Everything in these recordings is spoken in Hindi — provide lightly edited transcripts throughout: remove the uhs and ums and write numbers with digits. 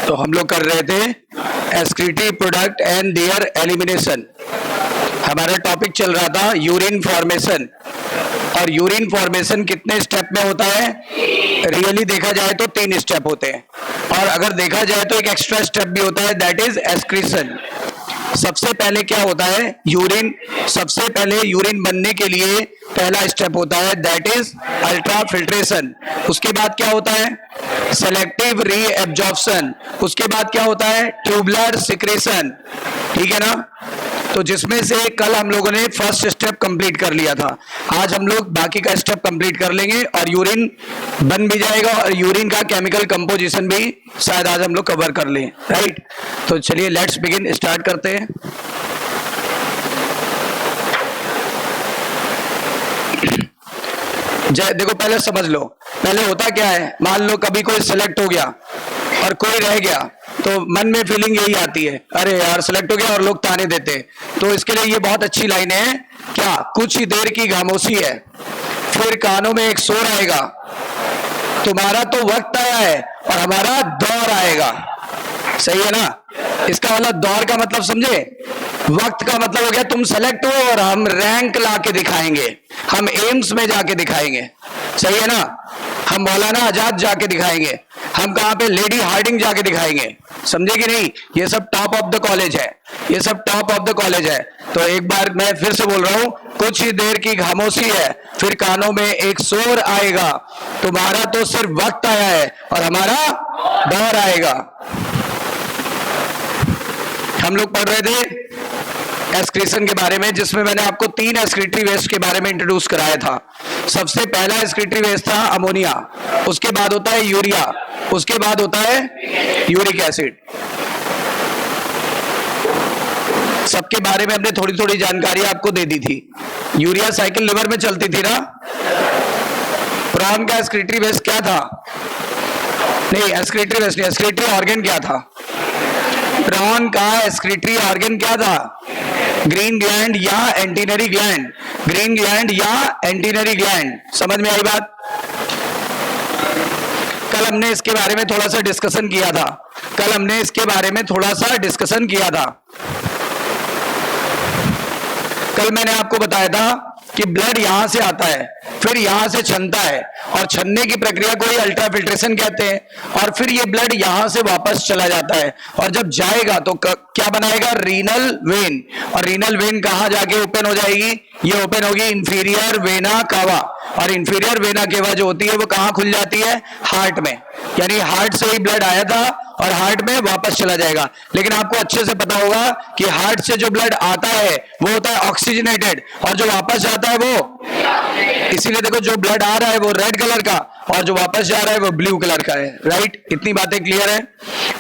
तो हम लोग कर रहे थे excretory product and there elimination. हमारा टॉपिक चल रहा था यूरिन फॉर्मेशन। और यूरिन फॉर्मेशन कितने स्टेप में होता है? रियली देखा जाए तो 3 स्टेप होते हैं, और अगर देखा जाए तो एक एक्स्ट्रा स्टेप भी होता है, दैट इज एक्सक्रीशन। सबसे पहले क्या होता है? यूरिन, सबसे पहले यूरिन बनने के लिए पहला स्टेप होता है दैट इज अल्ट्रा फिल्ट्रेशन। उसके बाद क्या होता है? Selective reabsorption. उसके बाद क्या होता है? Tubular secretion. ठीक है ना? तो जिसमें से कल हम लोगों ने फर्स्ट स्टेप कंप्लीट कर लिया था, आज हम लोग बाकी का स्टेप कंप्लीट कर लेंगे और यूरिन बन भी जाएगा, और यूरिन का केमिकल कंपोजिशन भी शायद आज हम लोग कवर कर लें। राइट, तो चलिए लेट्स बिगिन, स्टार्ट करते हैं। देखो पहले समझ लो, पहले होता क्या है, मान लो कभी कोई सिलेक्ट हो गया और कोई रह गया, तो मन में फीलिंग यही आती है, अरे यार सिलेक्ट हो गया, और लोग ताने देते। तो इसके लिए ये बहुत अच्छी लाइन है, क्या? कुछ ही देर की खामोशी है, फिर कानों में एक शोर आएगा, तुम्हारा तो वक्त आया है और हमारा दौर आएगा। सही है ना? इसका वाला दौर का मतलब समझे? वक्त का मतलब हो गया तुम सेलेक्ट हो और हम रैंक ला के दिखाएंगे, हम एम्स में जाके दिखाएंगे। सही है ना? हम मौलाना आजाद जाके दिखाएंगे, हम कहां पे? लेडी हार्डिंग जाके दिखाएंगे। समझे कि नहीं? ये सब टॉप ऑफ द कॉलेज है, ये सब टॉप ऑफ द कॉलेज है। तो एक बार मैं फिर से बोल रहा हूं, कुछ ही देर की खामोशी है, फिर कानों में एक शोर आएगा, तुम्हारा तो सिर्फ वक्त आया है और हमारा दौर आएगा। हम लोग पढ़ रहे थे एक्सक्रीशन के बारे में, जिसमें मैंने आपको 3 एक्सक्रीटरी वेस्ट के बारे में इंट्रोड्यूस कराया था। सबसे पहला एक्सक्रीटरी वेस्ट था अमोनिया, उसके बाद होता है यूरिया, उसके बाद होता है यूरिक एसिड। सबके बारे में हमने थोड़ी थोड़ी जानकारी आपको दे दी थी। यूरिया साइकिल लिवर में चलती थी ना? प्रॉन का एक्सक्रीटरी वेस्ट क्या था? नहीं, एक्सक्रीटरी वेस्ट नहीं, एक्सक्रीटरी ऑर्गन क्या था? प्रॉन का एक्सक्रीटरी ऑर्गन क्या था? ग्रीन ग्लैंड या एंटीनरी ग्लैंड? ग्रीन ग्लैंड या एंटीनरी ग्लैंड? समझ में आई बात? कल हमने इसके बारे में थोड़ा सा डिस्कशन किया था, कल हमने इसके बारे में थोड़ा सा डिस्कशन किया था। कल मैंने आपको बताया था कि ब्लड यहां से आता है, फिर यहां से छनता है, और छनने की प्रक्रिया को ही अल्ट्रा फिल्ट्रेशन कहते हैं, और फिर ये ब्लड यहां से वापस चला जाता है, और जब जाएगा तो क्या बनाएगा? Renal vein. और रीनल वेन कहां जाके ओपन हो जाएगी? ये ओपन होगी इंफीरियर वेना कावा, और इंफीरियर वेना केवा जो होती है वो कहां खुल जाती है? हार्ट में। यानी हार्ट से ही ब्लड आया था और हार्ट में वापस चला जाएगा। लेकिन आपको अच्छे से पता होगा कि हार्ट से जो ब्लड आता है वो होता है ऑक्सीजनेटेड, और जो वापस जाता है वो, इसीलिए देखो जो ब्लड आ रहा है वो रेड कलर का, और जो वापस जा रहा है वो ब्लू कलर का है। राइट, इतनी बातें क्लियर है?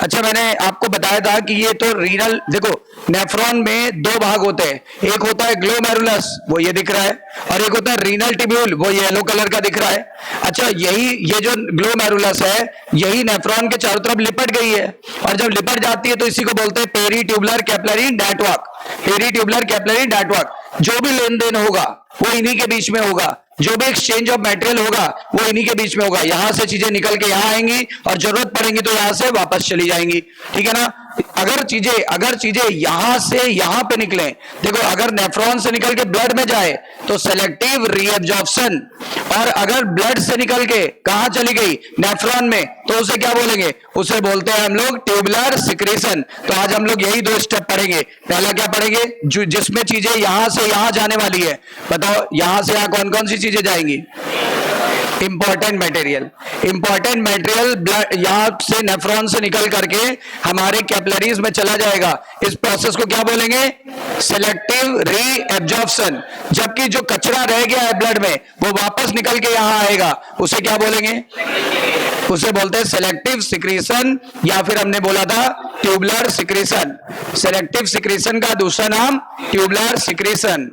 अच्छा, मैंने आपको बताया था कि ये तो रीनल, देखो नेफ्रॉन में 2 भाग होते हैं, एक होता है ग्लोमेरुलस, वो ये दिख रहा है, और एक होता है रीनल ट्यूब्यूल, वो येलो कलर का दिख रहा है। अच्छा, ये जो ग्लोमेरुलस है, यही नेफ्रॉन के चारों तरफ लिपट गई है, और जब लिपट जाती है तो इसी को बोलते हैं peri tubular capillary network. Peri tubular capillary network, जो भी लेन देन होगा वो इन्हीं के बीच में होगा, जो भी एक्सचेंज ऑफ मटेरियल होगा वो इन्हीं के बीच में होगा। यहां से चीजें निकल के यहां आएंगी और जरूरत पड़ेंगी तो यहां से वापस चली जाएंगी। ठीक है ना? अगर चीजें यहां से यहां पे निकले, देखो अगर नेफ्रॉन से निकल के ब्लड में जाए तो सेलेक्टिव रीएब्जॉर्प्शन, और अगर ब्लड से निकल के कहां चली गई? नेफ्रॉन में, तो उसे क्या बोलेंगे? उसे बोलते हैं हम लोग ट्यूबुलर सिक्रेशन। तो आज हम लोग यही 2 स्टेप पढ़ेंगे। पहला क्या पढ़ेंगे? जिसमें चीजें यहां से यहां जाने वाली है। बताओ यहां से यहां कौन कौन सी चीजें जाएंगी? Important material, important material blood यहां से नेफ्रॉन से निकल करके हमारे कैपिलरीज में चला जाएगा। इस प्रोसेस को क्या बोलेंगे? Selective reabsorption. जबकि जो कचरा रह गया है ब्लड में वो वापस निकल के यहां आएगा, उसे क्या बोलेंगे? उसे बोलते हैं सेलेक्टिव सिक्रेशन, या फिर हमने बोला था ट्यूबुलर सिक्रेशन। सेलेक्टिव सिक्रेशन का दूसरा नाम ट्यूबुलर सिक्रेशन।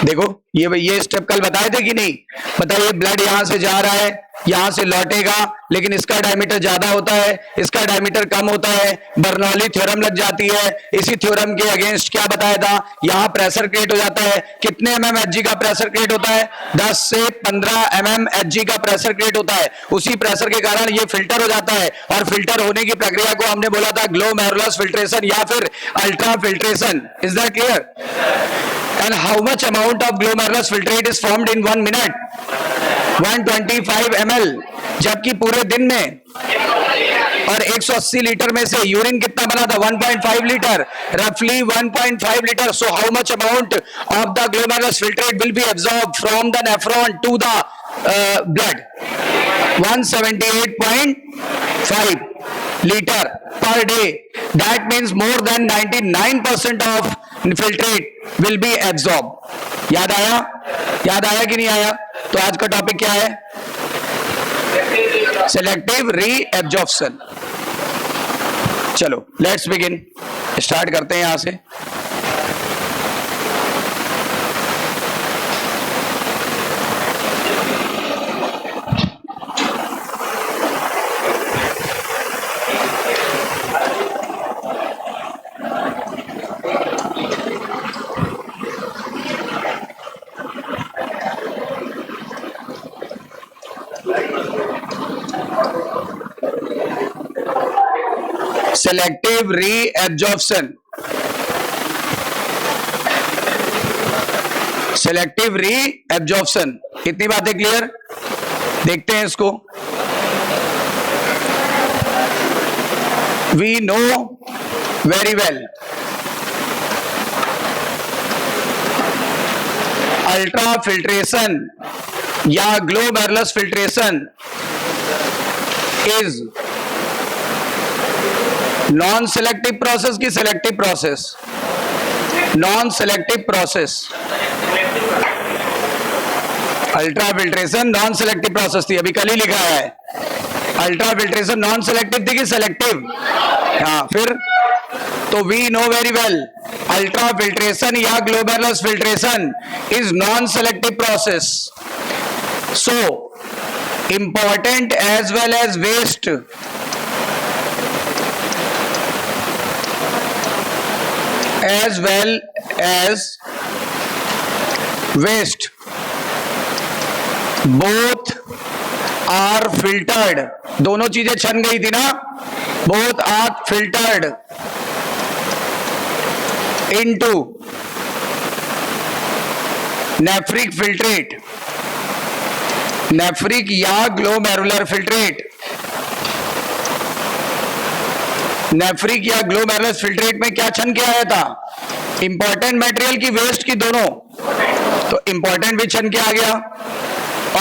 देखो ये स्टेप कल बताए थे कि नहीं? बताइए, ब्लड यहां से जा रहा है, यहां से लौटेगा, लेकिन इसका डायमीटर ज्यादा होता है, इसका डायमीटर कम होता है, बर्नौली थ्योरम लग जाती है। इसी थ्योरम के अगेंस्ट क्या बताया था? यहां प्रेशर क्रिएट हो जाता है। कितने mmHg का प्रेशर क्रिएट होता है? 10 से 15 mmHg का प्रेशर क्रिएट होता है। उसी प्रेशर के कारण ये फिल्टर हो जाता है, और फिल्टर होने की प्रक्रिया को हमने बोला था ग्लोमेरुलस फिल्ट्रेशन या फिर ultra filtration. Is that clear? And how much amount of glomerulus filtrate is formed in 1 minute? 125 ml, जबकि पूरे दिन में और 180 लीटर में से यूरिन कितना बना था? 1.5 लीटर, रफली 1.5 litre. So how much amount of the glomerulus filtrate will be absorbed from the nephron to the blood? 178.5 liter per day. That means more than 99% of filtrate will be absorbed. याद आया? याद आया कि नहीं आया? तो आज का टॉपिक क्या है? Selective reabsorption. चलो लेट्स बिगिन, स्टार्ट करते हैं यहां से. Selective reabsorption. Selective reabsorption. इतनी बातें क्लियर? देखते हैं इसको. We know very well ultra filtration या glomerulus filtration is non selective process की selective process? Non selective process. Ultra filtration non selective process थी, अभी कल ही लिखा है. अल्ट्रा फिल्ट्रेशन नॉन सेलेक्टिव थी कि सेलेक्टिव? हाँ, फिर तो we know very well ultra filtration या glomerulus filtration is non selective process. So important as well as waste as well as waste both are filtered. दोनों चीजें छन गई थी ना? both are filtered into nephric filtrate, nephric या glomerular filtrate. नेफ्रिक या ग्लोमेरुलस फिल्ट्रेट में क्या छन के आया था? इंपॉर्टेंट मटेरियल की वेस्ट की दोनों. तो इंपॉर्टेंट भी छन के आ गया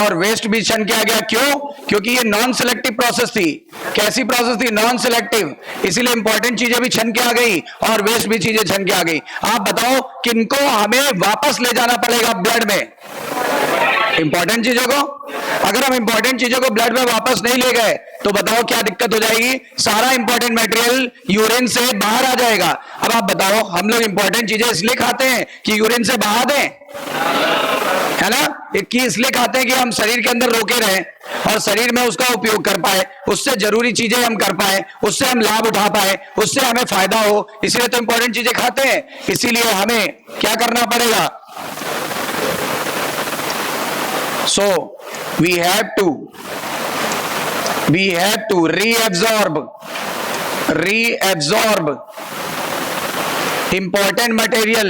और वेस्ट भी छन के आ गया. क्यों? क्योंकि ये नॉन सेलेक्टिव प्रोसेस थी. कैसी प्रोसेस थी? Non selective. इसीलिए इंपॉर्टेंट चीजें भी छन के आ गई और वेस्ट भी चीजें छन के आ गई. आप बताओ किनको हमें वापस ले जाना पड़ेगा ब्लड में? इंपॉर्टेंट चीजों को. अगर हम इंपॉर्टेंट चीजों को ब्लड में वापस नहीं ले गए तो बताओ क्या दिक्कत हो जाएगी? सारा इंपॉर्टेंट मटेरियल यूरिन से बाहर आ जाएगा. अब आप बताओ, हम लोग इंपॉर्टेंट चीजें इसलिए खाते हैं कि यूरिन से बहा दें, है ना? कि इसलिए खाते हैं कि हम शरीर के अंदर रोके रहें और शरीर में उसका उपयोग कर पाए, उससे जरूरी चीजें हम कर पाए, उससे हम लाभ उठा पाए, उससे हमें फायदा हो. इसलिए तो इंपॉर्टेंट चीजें खाते हैं. इसीलिए हमें क्या करना पड़ेगा? So we have to reabsorb important material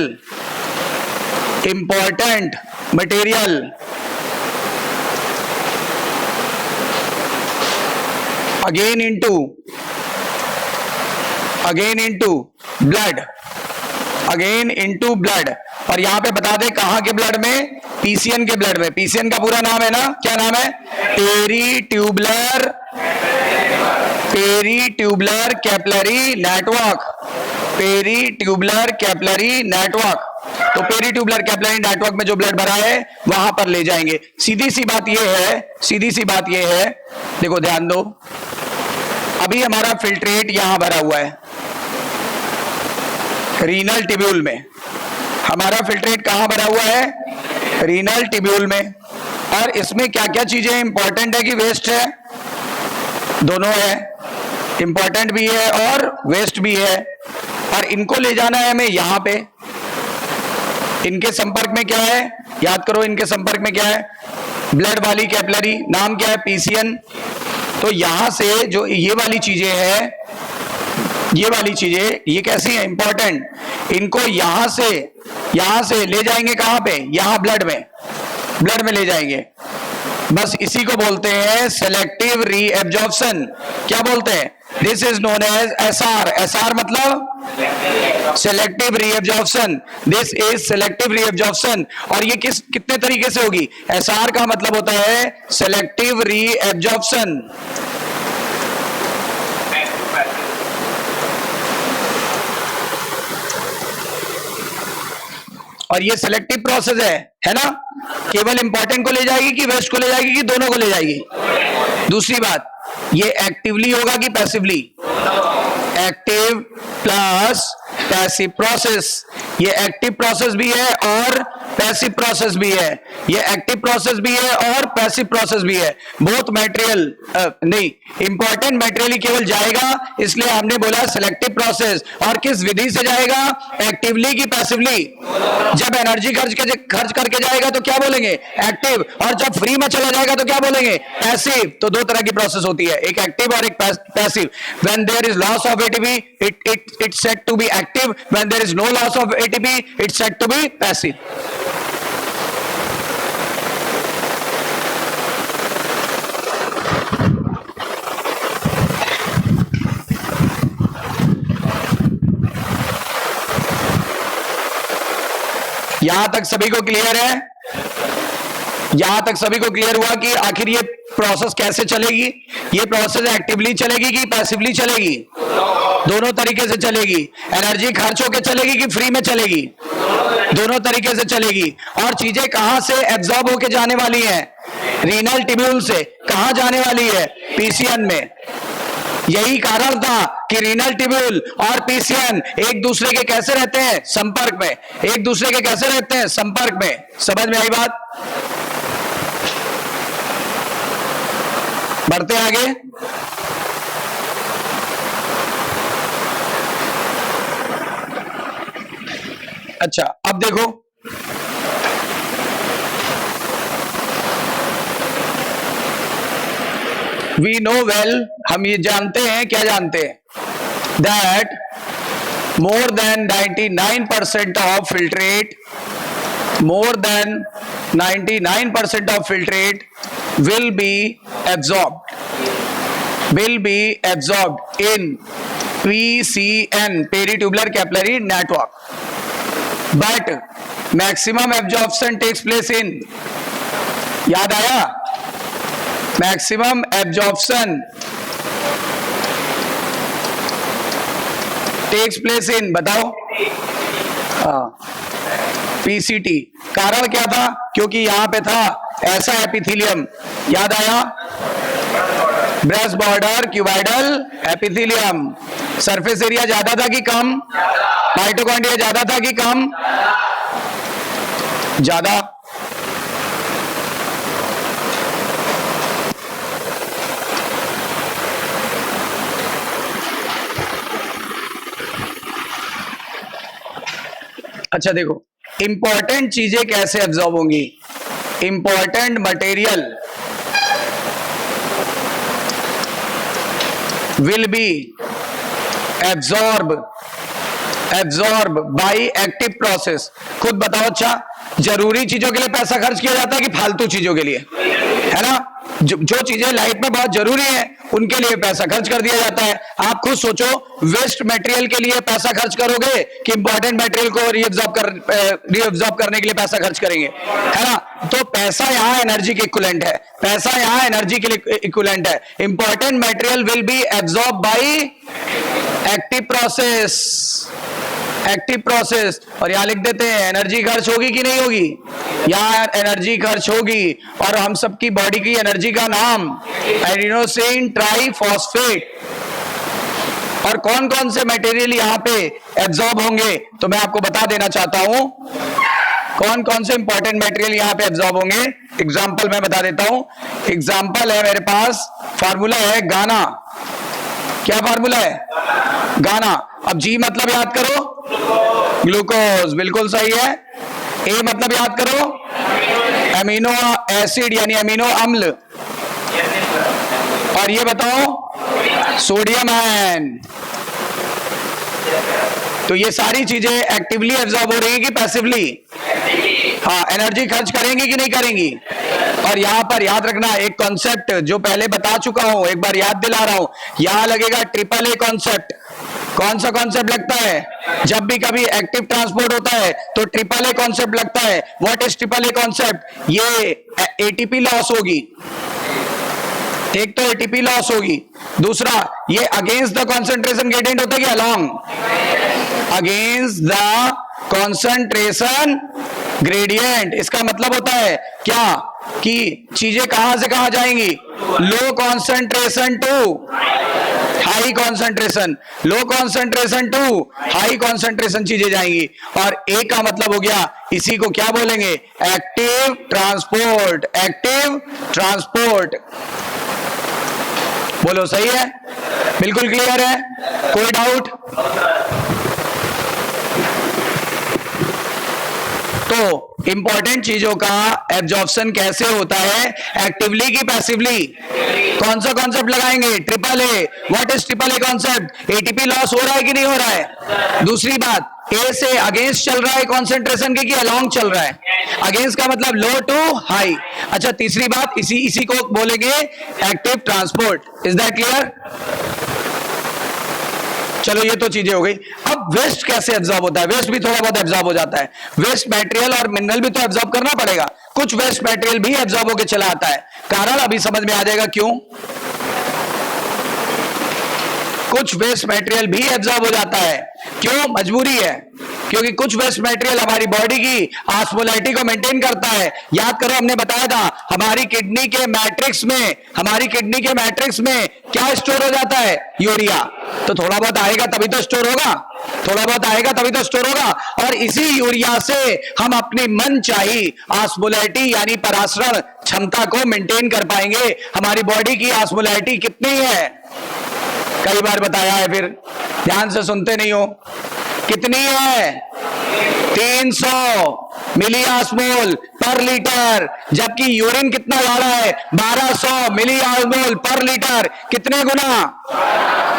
again into blood. और यहां पे बता दे कहां के ब्लड में? पीसीएन के ब्लड में. पीसीएन का पूरा नाम है ना? क्या नाम है? Peritubular capillary network. Peritubular capillary network. तो पेरीट्यूबुलर कैपिलरी नेटवर्क में जो ब्लड भरा है वहां पर ले जाएंगे. सीधी सी बात यह है, देखो ध्यान दो. अभी हमारा फिल्ट्रेट यहां भरा हुआ है रीनल ट्यूब्यूल में. हमारा फिल्ट्रेट कहाँ भरा हुआ है? रीनल ट्यूब्यूल में। और इसमें क्या क्या चीजें इंपॉर्टेंट है कि वेस्ट है? दोनों है, इंपॉर्टेंट भी है और वेस्ट भी है। और इनको ले जाना है हमें यहां पे। इनके संपर्क में क्या है? याद करो, इनके संपर्क में क्या है? ब्लड वाली कैपिलरी, नाम क्या है? पीसीएन। तो यहां से जो ये वाली चीजें है, ये वाली चीजें, ये कैसी है? इंपॉर्टेंट। इनको यहां से ले जाएंगे कहां पे? यहां ब्लड में ले जाएंगे। बस इसी को बोलते हैं सेलेक्टिव रीएब्जॉर्प्शन। क्या बोलते हैं? This is known as SR. SR मतलब selective reabsorption. This is selective reabsorption. और ये कितने तरीके से होगी? एसआर का मतलब होता है सेलेक्टिव रीएब्जॉर्प्शन। और ये सिलेक्टिव प्रोसेस है ना? केवल इंपॉर्टेंट को ले जाएगी कि वेस्ट को ले जाएगी कि दोनों को ले जाएगी? दूसरी बात, ये एक्टिवली होगा कि passively? Active plus passive process. ये एक्टिव प्रोसेस भी है और पैसिव प्रोसेस भी है। ये एक्टिव प्रोसेस भी है और पैसिव प्रोसेस भी है। बहुत मटेरियल नहीं, इंपॉर्टेंट मटेरियल केवल जाएगा, इसलिए हमने बोला सिलेक्टिव प्रोसेस। और किस विधि से जाएगा? एक्टिवली की पैसिवली? जब एनर्जी खर्च करके जाएगा तो क्या बोलेंगे? एक्टिव। और जब फ्री में चला जाएगा तो क्या बोलेंगे? पैसिव। तो दो तरह की प्रोसेस होती है, एक एक्टिव और एक passive. When there is loss of ATP it's said to be active. When there is no loss of ATP, it's said to be passive. यहां तक सभी को क्लियर है? यहां तक सभी को क्लियर हुआ कि आखिर ये प्रोसेस कैसे चलेगी? ये प्रोसेस एक्टिवली चलेगी कि पैसिवली चलेगी? दोनों तरीके से चलेगी। एनर्जी खर्च होकर चलेगी कि फ्री में चलेगी? दोनों तरीके से चलेगी। और चीजें कहां से एब्जॉर्ब होकर जाने वाली हैं? रीनल ट्यूब्यूल से। कहां जाने वाली है? पीसीएन में। यही कारण था कि रीनल ट्यूब्यूल और पीसीएन एक दूसरे के कैसे रहते हैं? संपर्क में। एक दूसरे के कैसे रहते हैं? संपर्क में। समझ में आई बात? बढ़ते आगे। अच्छा, अब देखो, वी नो वेल, हम ये जानते हैं, क्या जानते हैं? That more than 99% of filtrate, more than 99% of filtrate will be absorbed in PCN, peritubular capillary network, but maximum absorption takes place in, याद आया? maximum absorption takes place in, बताओ? पीसीटी। कारण क्या था? क्योंकि यहां पे था ऐसा एपिथेलियम, याद आया? Breast border cuboidal epithelium. Surface area ज्यादा था कि कम? माइटोकॉन्ड्रिया ज्यादा था कि कम? ज्यादा। अच्छा देखो, इंपॉर्टेंट चीजें कैसे एब्जॉर्ब होंगी? Important material will be absorb by active process. खुद बताओ। अच्छा, जरूरी चीजों के लिए पैसा खर्च किया जाता है कि फालतू चीजों के लिए? है ना? जो चीजें लाइफ में बहुत जरूरी है उनके लिए पैसा खर्च कर दिया जाता है। आप खुद सोचो, वेस्ट मटेरियल के लिए पैसा खर्च करोगे कि इंपॉर्टेंट मटेरियल को रीअब्जॉर्ब करने के लिए पैसा खर्च करेंगे? है ना? तो पैसा यहाँ एनर्जी के इक्विवेलेंट है। पैसा यहाँ एनर्जी के लिए इक्विवेलेंट है। Important material will be absorb by active process. और यहां लिख देते हैं एनर्जी खर्च होगी कि नहीं होगी? यहां एनर्जी खर्च होगी। और हम सबकी बॉडी की एनर्जी का नाम एडिनोसिन ट्राइफॉस्फेट। और कौन कौन से मटेरियल यहां पे एब्जॉर्ब होंगे तो मैं आपको बता देना चाहता हूं कौन कौन से इंपॉर्टेंट मटेरियल यहां पे एब्जॉर्ब होंगे। एग्जांपल मैं बता देता हूं। एग्जांपल है मेरे पास, फार्मूला है गाना। क्या फार्मूला है? गाना। अब जी मतलब याद करो, ग्लूकोज, बिल्कुल सही है। ए मतलब याद करो, अमीनो एसिड यानी अमीनो अम्ल। और ये बताओ, सोडियम आयन। तो ये सारी चीजें एक्टिवली एब्जॉर्ब हो रही है कि पैसिवली? हाँ, एनर्जी खर्च करेंगी कि नहीं करेंगी? और यहां पर याद रखना एक कॉन्सेप्ट जो पहले बता चुका हूं, एक बार याद दिला रहा हूं। यहां लगेगा ट्रिपल ए कॉन्सेप्ट। कौन सा कॉन्सेप्ट लगता है? जब भी कभी एक्टिव ट्रांसपोर्ट होता है तो ट्रिपल ए कॉन्सेप्ट लगता है। What is triple a concept? ये एटीपी लॉस होगी, एक तो एटीपी लॉस होगी, दूसरा ये अगेंस्ट द कॉन्सेंट्रेशन ग्रेडियंट होता है कि along? Against the concentration gradient. इसका मतलब होता है क्या कि चीजें कहां से कहां जाएंगी? Low concentration to high concentration, low concentration to high concentration चीजें जाएंगी। और ए का मतलब हो गया, इसी को क्या बोलेंगे? Active transport. एक्टिव ट्रांसपोर्ट, बोलो सही है? बिल्कुल क्लियर है? कोई डाउट? तो इंपॉर्टेंट चीजों का एब्जॉर्प्शन कैसे होता है, एक्टिवली की पैसिवली? कौन सा कॉन्सेप्ट लगाएंगे? Triple A. What is triple a concept? ATP loss हो रहा है कि नहीं हो रहा है? दूसरी बात, ए से अगेंस्ट चल रहा है कॉन्सेंट्रेशन के कि अलोंग चल रहा है? अगेंस्ट का मतलब लो टू हाई। अच्छा, तीसरी बात, इसी को बोलेंगे active transport. Is that clear? चलो, ये तो चीजें हो गई। अब वेस्ट कैसे एब्जॉर्ब होता है? वेस्ट भी थोड़ा बहुत एब्जॉर्ब हो जाता है। वेस्ट मटेरियल और मिनरल भी तो एब्जॉर्ब करना पड़ेगा। कुछ वेस्ट मटेरियल भी एब्जॉर्ब होकर चला आता है। कारण अभी समझ में आ जाएगा क्यों। कुछ वेस्ट मटेरियल भी एब्जॉर्ब हो जाता है, क्यों? मजबूरी है, क्योंकि कुछ वेस्ट मटेरियल हमारी बॉडी की ऑस्मोलैरिटी को मेंटेन करता है। याद करो, हमने बताया था हमारी किडनी के मैट्रिक्स में क्या स्टोर हो जाता है? यूरिया। तो थोड़ा बहुत आएगा तभी तो स्टोर होगा, थोड़ा बहुत आएगा तभी तो स्टोर होगा। और इसी यूरिया से हम अपनी मनचाही ऑस्मोलैरिटी यानी परासरण क्षमता को मेंटेन कर पाएंगे। हमारी बॉडी की ऑस्मोलैरिटी कितनी है? कई बार बताया है, फिर ध्यान से सुनते नहीं हो। कितनी है? 300 मिली ऑस्मोल पर लीटर। जबकि यूरिन कितना गाढ़ा है? 1200 मिली ऑस्मोल पर लीटर। कितने गुना?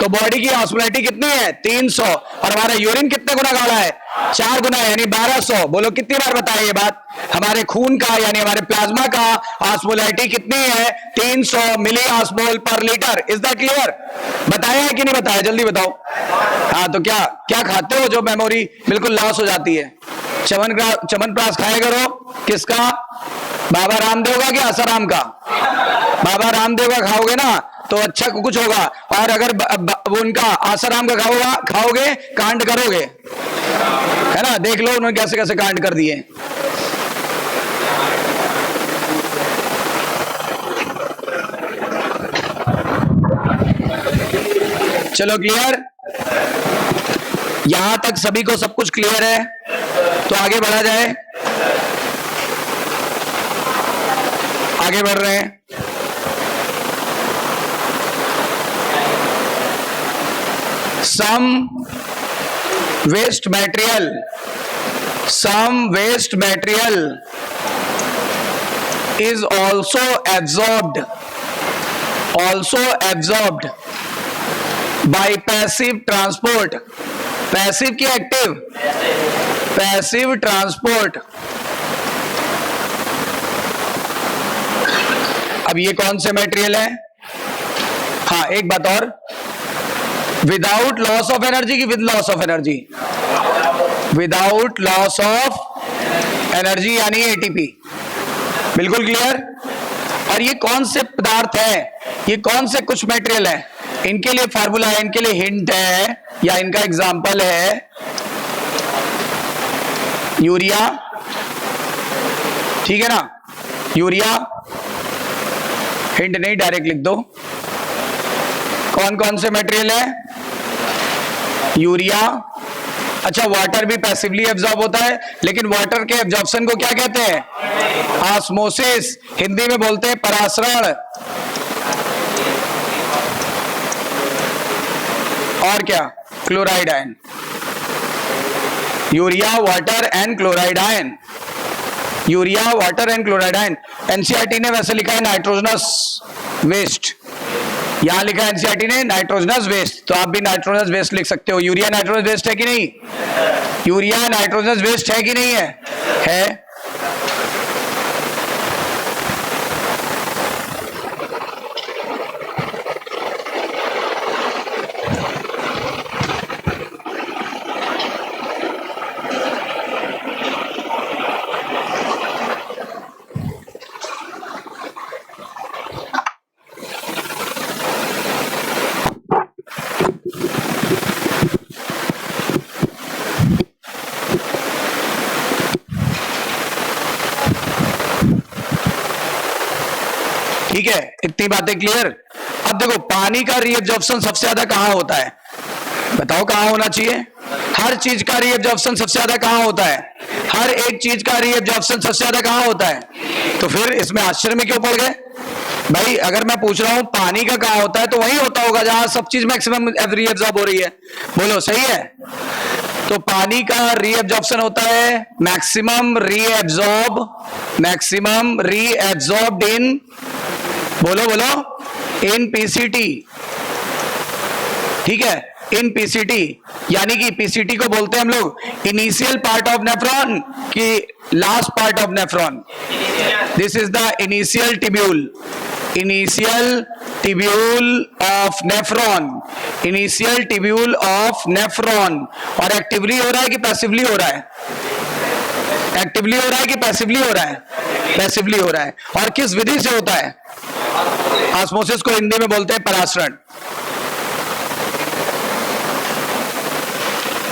तो बॉडी की ऑस्मोलैरिटी कितनी है? 300। और हमारा यूरिन कितने गुना गाढ़ा है? 4 गुना, यानी 1200। बोलो कितनी बार बताया ये बात? हमारे खून का यानी हमारे प्लाज्मा का ऑस्मोलैरिटी कितनी है? 300 मिली osmole per litre. Is that clear? बताया है कि नहीं बताया? जल्दी बताओ। हाँ, तो क्या क्या खाते हो जो मेमोरी बिल्कुल लॉस हो जाती है? च्यवनप्राश खाया करो। किसका? बाबा रामदेव का कि आसाराम का? बाबा रामदेव का खाओगे ना तो अच्छा कुछ होगा। और अगर उनका आसाराम का खाओगे कांड करोगे, है ना? देख लो उन्होंने कैसे कैसे कांड कर दिए। चलो, क्लियर? यहां तक सभी को सब कुछ क्लियर है? तो आगे बढ़ा जाए। आगे बढ़ रहे हैं। some waste material is also absorbed by passive transport। Passive की एक्टिव? Passive transport. अब ये कौन से मटेरियल है? हाँ, एक बात और, विदाउट लॉस ऑफ एनर्जी की with loss of energy? Without loss of energy यानी एटीपी। बिल्कुल क्लियर? और ये कौन से पदार्थ है? ये कौन से कुछ मटेरियल है? इनके लिए फार्मूला है, इनके लिए हिंट है या इनका एग्जाम्पल है यूरिया। ठीक है ना? यूरिया, हिंट नहीं डायरेक्ट लिख दो। कौन कौन से मटेरियल है? यूरिया। अच्छा, वाटर भी पैसिवली एब्जॉर्ब होता है, लेकिन वाटर के एब्जॉर्प्शन को क्या कहते हैं? ऑस्मोसिस। हिंदी में बोलते हैं परासरण। और क्या? Chloride ion. Urea, water and chloride ion. Urea, water and chloride ion. NCERT ने वैसे लिखा है नाइट्रोजनस वेस्ट, यहां लिखा है एनसीईआरटी ने नाइट्रोजनस वेस्ट, तो आप भी नाइट्रोजनस वेस्ट लिख सकते हो। यूरिया नाइट्रोजनस वेस्ट है कि नहीं? यूरिया नाइट्रोजनस वेस्ट है कि नहीं है? है। ठीक है, इतनी बातें क्लियर। अब देखो, पानी का रीएब्जॉर्प्शन सबसे ज्यादा कहां होता है? बताओ कहां होना चाहिए? हर चीज का रीएब्जॉर्प्शन सबसे ज्यादा कहां होता है? हर एक चीज का रीएब्जॉर्प्शन सबसे ज्यादा कहां होता है? तो फिर इसमें आश्चर्य में क्यों पड़ गए भाई? अगर मैं पूछ रहा हूं पानी का कहां होता है, तो वही होता होगा जहां सब चीज मैक्सिमम रीएब्जॉर्ब हो रही है। बोलो, सही है? तो पानी का रीएब्जॉर्प्शन होता है मैक्सिमम रीएब्जॉर्ब्ड इन, बोलो बोलो, इन पीसीटी। ठीक है, इन पीसीटी, यानी कि पीसीटी को बोलते हैं हम लोग इनिशियल पार्ट ऑफ नेफ्रॉन की last part of nephron. This is the initial tubule, initial tubule of nephron, initial tubule of nephron. और एक्टिवली हो रहा है कि पैसिवली हो रहा है? एक्टिवली हो रहा है कि पैसिवली हो रहा है? पैसिवली हो रहा है। और किस विधि से होता है? ऑस्मोसिस को हिंदी में बोलते हैं परासरण।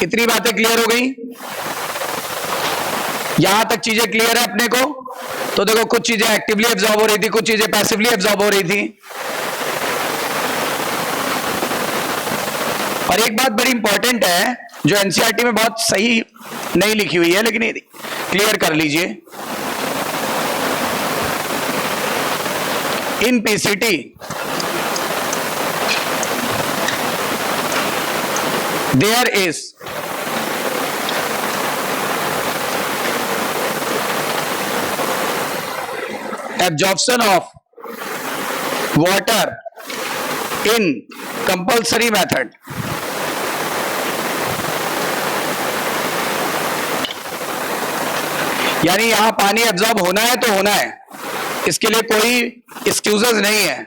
इतनी बातें क्लियर हो गई? यहां तक चीजें क्लियर है अपने को? तो देखो, कुछ चीजें एक्टिवली एब्जॉर्ब हो रही थी, कुछ चीजें पैसिवली एब्जॉर्ब हो रही थी। और एक बात बड़ी इंपॉर्टेंट है जो एनसीईआरटी में बहुत सही नहीं लिखी हुई है, लेकिन क्लियर कर लीजिए। In PCT there is absorption of water in compulsory method। यानी यहां पानी एब्जॉर्ब होना है तो होना है, इसके लिए कोई एक्सक्यूजेस नहीं है।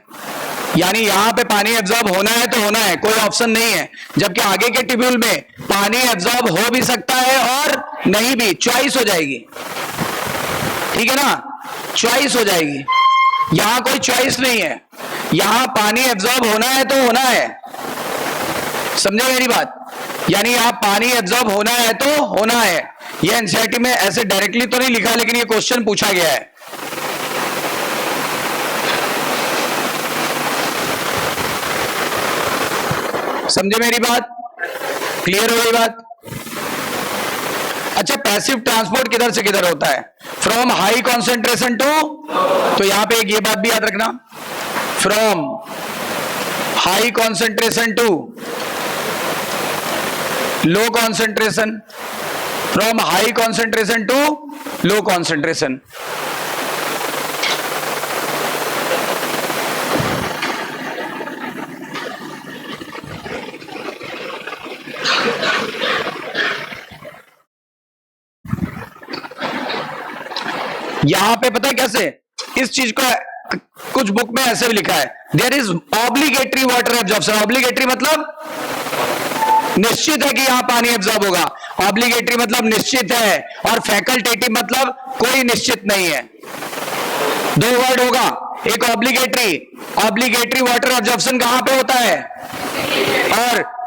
यानी यहां पे पानी एब्जॉर्ब होना है तो होना है, कोई ऑप्शन नहीं है। जबकि आगे के टिब्यूल में पानी एब्जॉर्ब हो भी सकता है और नहीं भी, चॉइस हो जाएगी। ठीक है ना, चॉइस हो जाएगी। यहां कोई चॉइस नहीं है, यहां पानी एब्जॉर्ब होना है तो होना है। समझे मेरी बात? यानी यहां पानी एब्जॉर्ब होना है तो होना है। यह एनसीईआरटी में ऐसे डायरेक्टली तो नहीं लिखा, लेकिन ये क्वेश्चन पूछा गया है। समझे मेरी बात? क्लियर हो गई बात? अच्छा, पैसिव ट्रांसपोर्ट किधर से किधर होता है? फ्रॉम हाई कॉन्सेंट्रेशन टू, तो यहां पे एक ये बात भी याद रखना, from high concentration to low concentration, from high concentration to low concentration. यहां पे पता है कैसे? इस चीज को कुछ बुक में ऐसे भी लिखा है, there is obligatory water absorption. Obligatory मतलब निश्चित है कि यहां पानी एब्जॉर्ब होगा। ऑब्लिगेटरी मतलब निश्चित है, और फैकल्टेटिव मतलब कोई निश्चित नहीं है। दो वर्ड होगा, एक ऑब्लिगेटरी वाटर एब्जॉर्प्शन कहां पे होता है,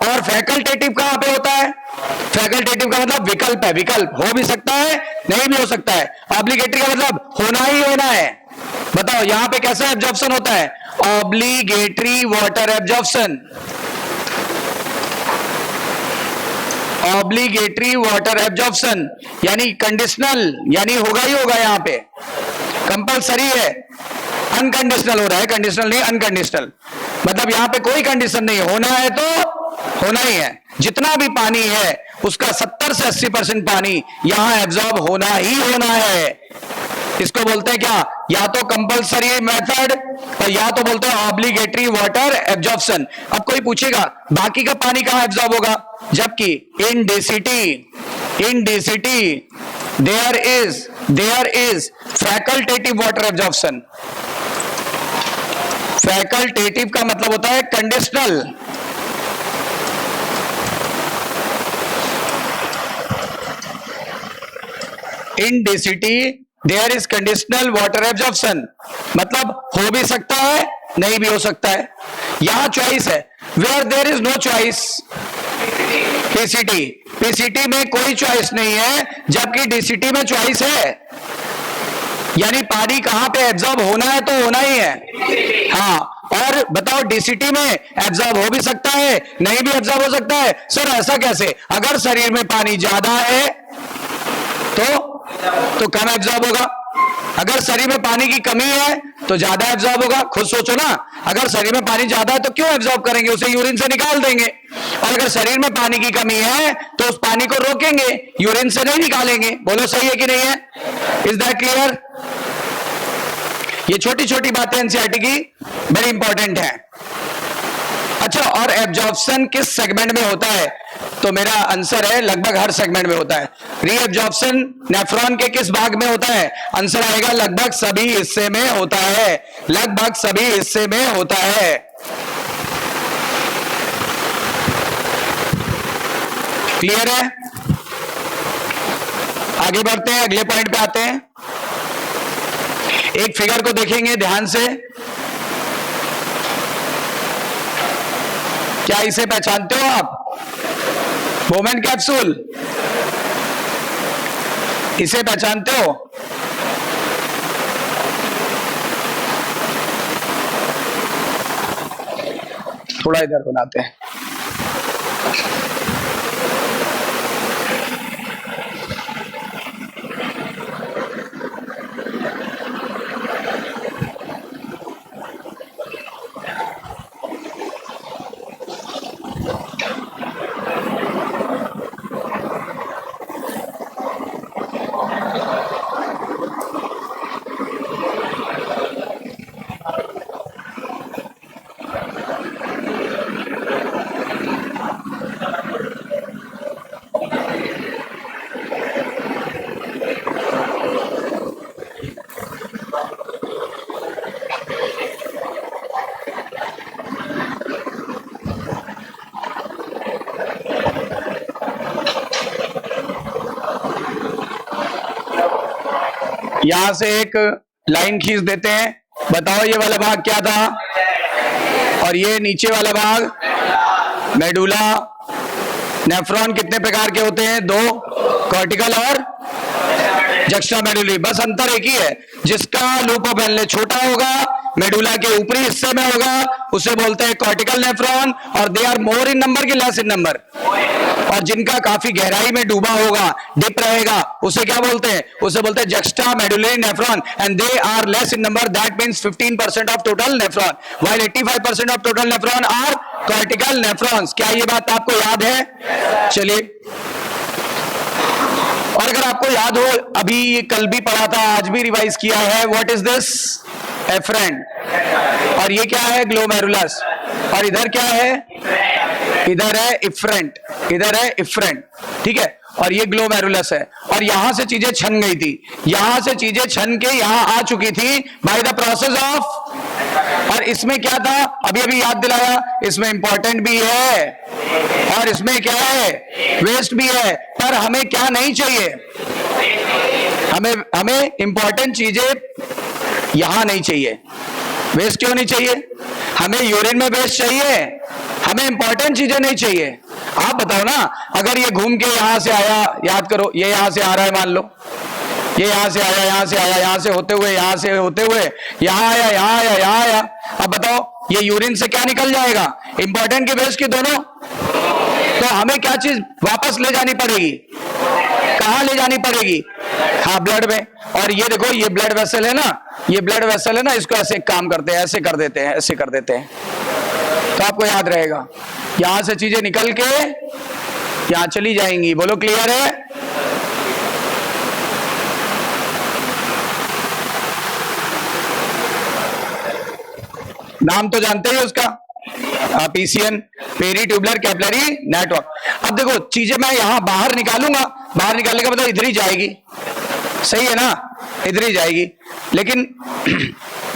और फैकल्टेटिव कहां पे होता है? फैकल्टेटिव का मतलब विकल्प है, विकल्प हो भी सकता है, नहीं भी हो सकता है। ऑब्लिगेटरी का मतलब होना ही होना है। बताओ यहां पे कैसा एब्जॉर्प्शन होता है? Obligatory water absorption. Obligatory water absorption, यानी कंडीशनल, यानी होगा ही होगा, यहां पे कंपलसरी है, अनकंडीशनल हो रहा है, कंडीशनल नहीं अनकंडीशनल, मतलब यहां पे कोई कंडीशन नहीं, होना है तो होना ही है। जितना भी पानी है उसका 70 से 80% पानी यहां एब्जॉर्ब होना ही होना है। इसको बोलते हैं क्या, या तो कंपलसरी मेथड और या तो बोलते हैं ऑब्लिगेटरी वाटर एब्जॉर्प्शन। अब कोई पूछेगा बाकी का पानी कहां एब्जॉर्ब होगा, जबकि in DCT there is facultative water absorption. Facultative का मतलब होता है conditional, in DCT there is conditional water absorption, मतलब हो भी सकता है नहीं भी हो सकता है। यहां चॉइस है, where there is no choice, PCT में कोई चॉइस नहीं है, जबकि डीसीटी में चॉइस है। यानी पानी कहां पे एब्जॉर्ब होना है तो होना ही है। हाँ, और बताओ डीसीटी में एब्जॉर्ब हो भी सकता है नहीं भी एब्जॉर्ब हो सकता है। सर ऐसा कैसे, अगर शरीर में पानी ज्यादा है तो कम एब्जॉर्ब होगा, अगर शरीर में पानी की कमी है तो ज्यादा एब्जॉर्ब होगा। खुद सोचो ना, अगर शरीर में पानी ज्यादा है तो क्यों एब्जॉर्ब करेंगे, उसे यूरिन से निकाल देंगे। और अगर शरीर में पानी की कमी है तो उस पानी को रोकेंगे, यूरिन से नहीं निकालेंगे। बोलो सही है कि नहीं है? Is that clear? ये छोटी छोटी बातें एनसीईआरटी की वेरी इंपॉर्टेंट है। अच्छा, और एब्जॉर्प्शन किस सेगमेंट में होता है? तो मेरा आंसर है लगभग हर सेगमेंट में होता है। रीएब्जॉर्प्शन नेफ्रॉन के किस भाग में होता है? आंसर आएगा लगभग सभी हिस्से में होता है, लगभग सभी हिस्से में होता है। क्लियर है? आगे बढ़ते हैं, अगले पॉइंट पे आते हैं। एक फिगर को देखेंगे ध्यान से, क्या इसे पहचानते हो आप? बोमेन कैप्सूल, इसे पहचानते हो? थोड़ा इधर बनाते हैं। यहां से एक लाइन खींच देते हैं, बताओ ये वाला भाग क्या था और ये नीचे वाला भाग मेडुला। नेफ्रॉन कितने प्रकार के होते हैं? दो, कॉर्टिकल और जक्स्ट्रामेडुलरी। बस अंतर एक ही है, जिसका लूप ऑफ हेनले छोटा होगा, मेडुला के ऊपरी हिस्से में होगा, उसे बोलते हैं कॉर्टिकल नेफ्रॉन, और they are more in number की लेस इन नंबर। और जिनका काफी गहराई में डूबा होगा, डिप रहेगा, उसे क्या बोलते हैं? उसे बोलते हैं juxtamedullary nephron, and they are less in number, that means 15% of total nephron, while 85% of total nephron are cortical nephrons. क्या ये बात आपको याद है? चलिए, और अगर आपको याद हो, अभी कल भी पढ़ा था, आज भी रिवाइज किया है, व्हाट इज दिस? एफरेंट। और ये क्या है? ग्लोमेरुलस। और इधर क्या है? इधर है इफ्रेंट, इधर है इफ्रेंट, ठीक है। और ये ग्लोमेरुलस है, और यहां से चीजें छन गई थी, यहां से चीजें छन के यहां आ चुकी थी बाय द प्रोसेस ऑफ। और इसमें क्या था? अभी अभी याद दिलाया, इसमें इंपॉर्टेंट भी है और इसमें क्या है? वेस्ट भी है। पर हमें क्या नहीं चाहिए? हमें इंपॉर्टेंट चीजें यहां नहीं चाहिए। वेस्ट क्यों नहीं चाहिए? हमें यूरिन में वेस्ट चाहिए, हमें इंपॉर्टेंट चीजें नहीं चाहिए। आप बताओ ना, अगर ये घूम के यहां से आया, याद करो, ये यहां से आ रहा है, मान लो ये यहां से आया, यहां से आया, यहां से होते हुए, यहां से होते हुए यहां आया, यहां आया, यहां आया। अब बताओ ये यूरिन से क्या निकल जाएगा? इंपॉर्टेंट की वेस्ट की दोनों? तो हमें क्या चीज वापस ले जानी पड़ेगी, कहां ले जानी पड़ेगी? हाँ, ब्लड में। और ये देखो, ये ब्लड वेसल है ना, ये ब्लड वेसल है ना, इसको ऐसे काम करते हैं, ऐसे कर देते हैं, ऐसे कर देते हैं। तो आपको याद रहेगा, यहां से चीजें निकल के यहां चली जाएंगी। बोलो क्लियर है? नाम तो जानते ही उसका, PCN, peri tubular capillary network. अब देखो, चीजें मैं यहां बाहर निकालूंगा, बाहर निकालने का मतलब इधर ही जाएगी, सही है ना, इधर ही जाएगी। लेकिन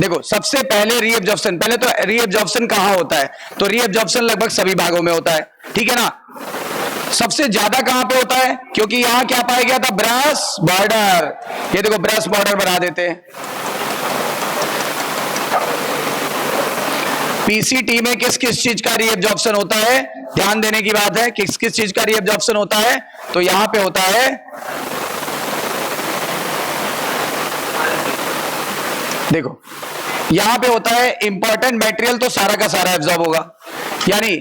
देखो, सबसे पहले रीअब्जॉर्प्शन, पहले तो रीअब्जॉर्प्शन कहां होता है? तो रीअब्जॉर्प्शन लगभग सभी भागों में होता है, ठीक है ना। सबसे ज्यादा कहां पे होता है? क्योंकि यहां क्या पाया गया था? Brush border. ये देखो, ब्रश बॉर्डर बना देते हैं। पीसीटी में किस किस चीज का रीअब्जॉर्प्शन होता है? ध्यान देने की बात है, किस किस चीज का रीअब्जॉर्प्शन होता है? तो यहां पे होता है, देखो यहां पे होता है इंपॉर्टेंट मटेरियल, तो सारा का सारा एब्जॉर्ब होगा, यानी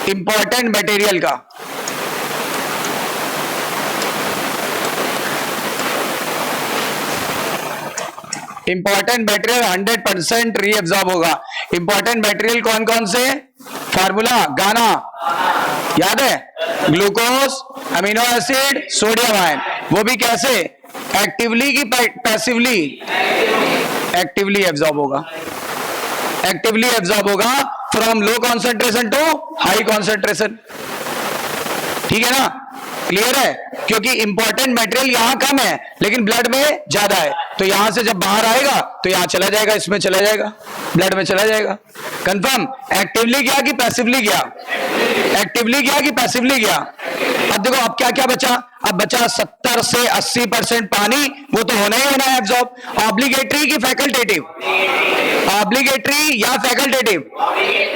इंपॉर्टेंट मटेरियल का इंपॉर्टेंट मटेरियल 100% रीअब्जॉर्ब होगा। इंपॉर्टेंट मटेरियल कौन कौन से? फार्मूला गाना याद है? Glucose, amino acid, sodium ion. वो भी कैसे? एक्टिवली की पैसिवली? एक्टिवली एब्जॉर्ब होगा, एक्टिवली एब्जॉर्ब होगा from low concentration to high concentration, ठीक है ना, क्लियर है? क्योंकि इंपॉर्टेंट मटेरियल यहां कम है लेकिन ब्लड में ज्यादा है, तो यहां से जब बाहर आएगा तो यहां चला जाएगा, इसमें चला जाएगा, ब्लड में चला जाएगा। कंफर्म? एक्टिवली गया कि पैसिवली गया? एक्टिवली गया कि पैसिवली गया? अब देखो, अब क्या क्या बचा? अब बचा 70 से 80% पानी, वो तो होना ही होना है एब्जॉर्ब। ऑब्लिगेटरी की फैकल्टेटिव? ऑब्लिगेटरी या फैकल्टेटिव?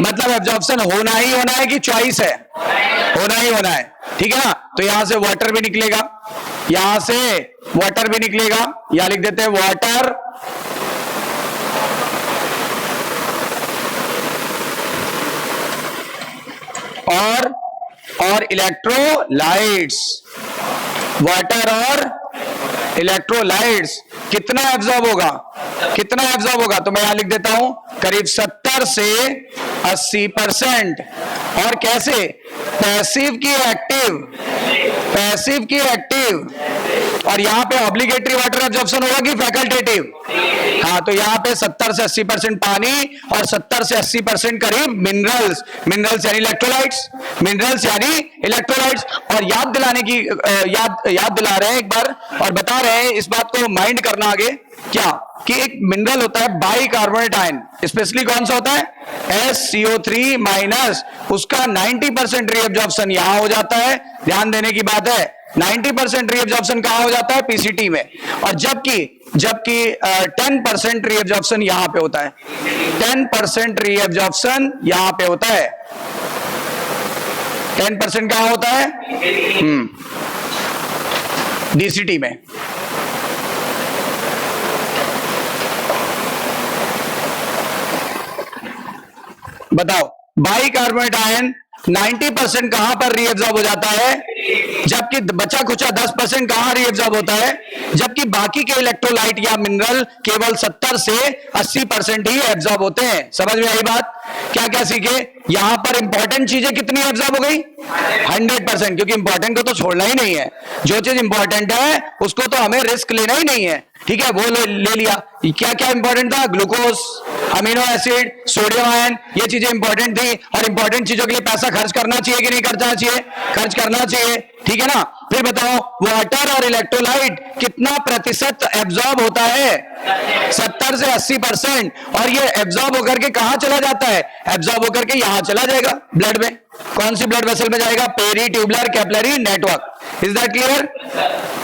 मतलब एब्जॉर्प्शन होना ही होना है कि चॉइस है? होना ही होना है, ठीक है ना। तो यहां से वाटर भी निकलेगा, यहां से वाटर भी निकलेगा, यहां लिख देते हैं वाटर और इलेक्ट्रोलाइट्स, वाटर और इलेक्ट्रोलाइट्स। कितना एब्जॉर्ब होगा? कितना एब्जॉर्ब होगा? तो मैं यहां लिख देता हूं करीब 70 से 80%। और कैसे? पैसिव की एक्टिव, पैसिव की एक्टिव। और यहां पे ऑब्लिगेटरी वाटर एब्जॉर्प्शन होगा कि फैकल्टेटिव? हाँ, तो यहां पे 70 से 80% पानी और 70 से 80% करीब मिनरल्स। मिनरल्स यानी इलेक्ट्रोलाइट्स, मिनरल्स यानी इलेक्ट्रोलाइट्स। और याद दिलाने की याद दिला रहे हैं एक बार, और बता रहे हैं, इस बात को माइंड करना आगे, क्या कि एक मिनरल होता है बाइकार्बोनेट आयन, स्पेशली कौन सा होता है? SCO3 minus. उसका 90% रीअब्जॉर्प्शन यहां हो जाता है। ध्यान देने की बात है, 90% रीअब्जॉर्प्शन कहां हो जाता है? पीसीटी में। और जबकि 10% रीअब्जॉर्प्शन यहां पे होता है। 10% रीअब्जॉर्प्शन यहां पे होता है। 10% कहां होता है? डीसीटी में। बताओ, बाइकार्बोनेट आयन 90% कहां पर रीअब्जॉर्ब हो जाता है, जबकि बचा खुचा 10% कहां रीअब्जॉर्ब होता है, जबकि बाकी के इलेक्ट्रोलाइट या मिनरल केवल 70 से 80% ही एब्जॉर्ब होते हैं। समझ में आई बात? क्या क्या सीखे? यहां पर इंपॉर्टेंट चीजें कितनी एब्जॉर्ब हो गई? 100%, क्योंकि इंपॉर्टेंट को तो छोड़ना ही नहीं है। जो चीज इंपॉर्टेंट है उसको तो हमें रिस्क लेना ही नहीं है, ठीक है, वो ले लिया। क्या क्या इंपॉर्टेंट था? Glucose, amino acid, sodium ion, ये चीजें इंपॉर्टेंट थी। और इंपॉर्टेंट चीजों के लिए पैसा खर्च करना चाहिए कि नहीं करना चाहिए? खर्च करना चाहिए, ठीक है ना। फिर बताओ, वाटर और इलेक्ट्रोलाइट कितना प्रतिशत एब्जॉर्ब होता है? 70 से 80%। और ये एब्जॉर्ब होकर के कहां चला जाता है? एब्जॉर्ब होकर के यहां चला जाएगा, ब्लड में। कौन सी ब्लड वेसल में जाएगा? Peri tubular capillary network. Is that clear?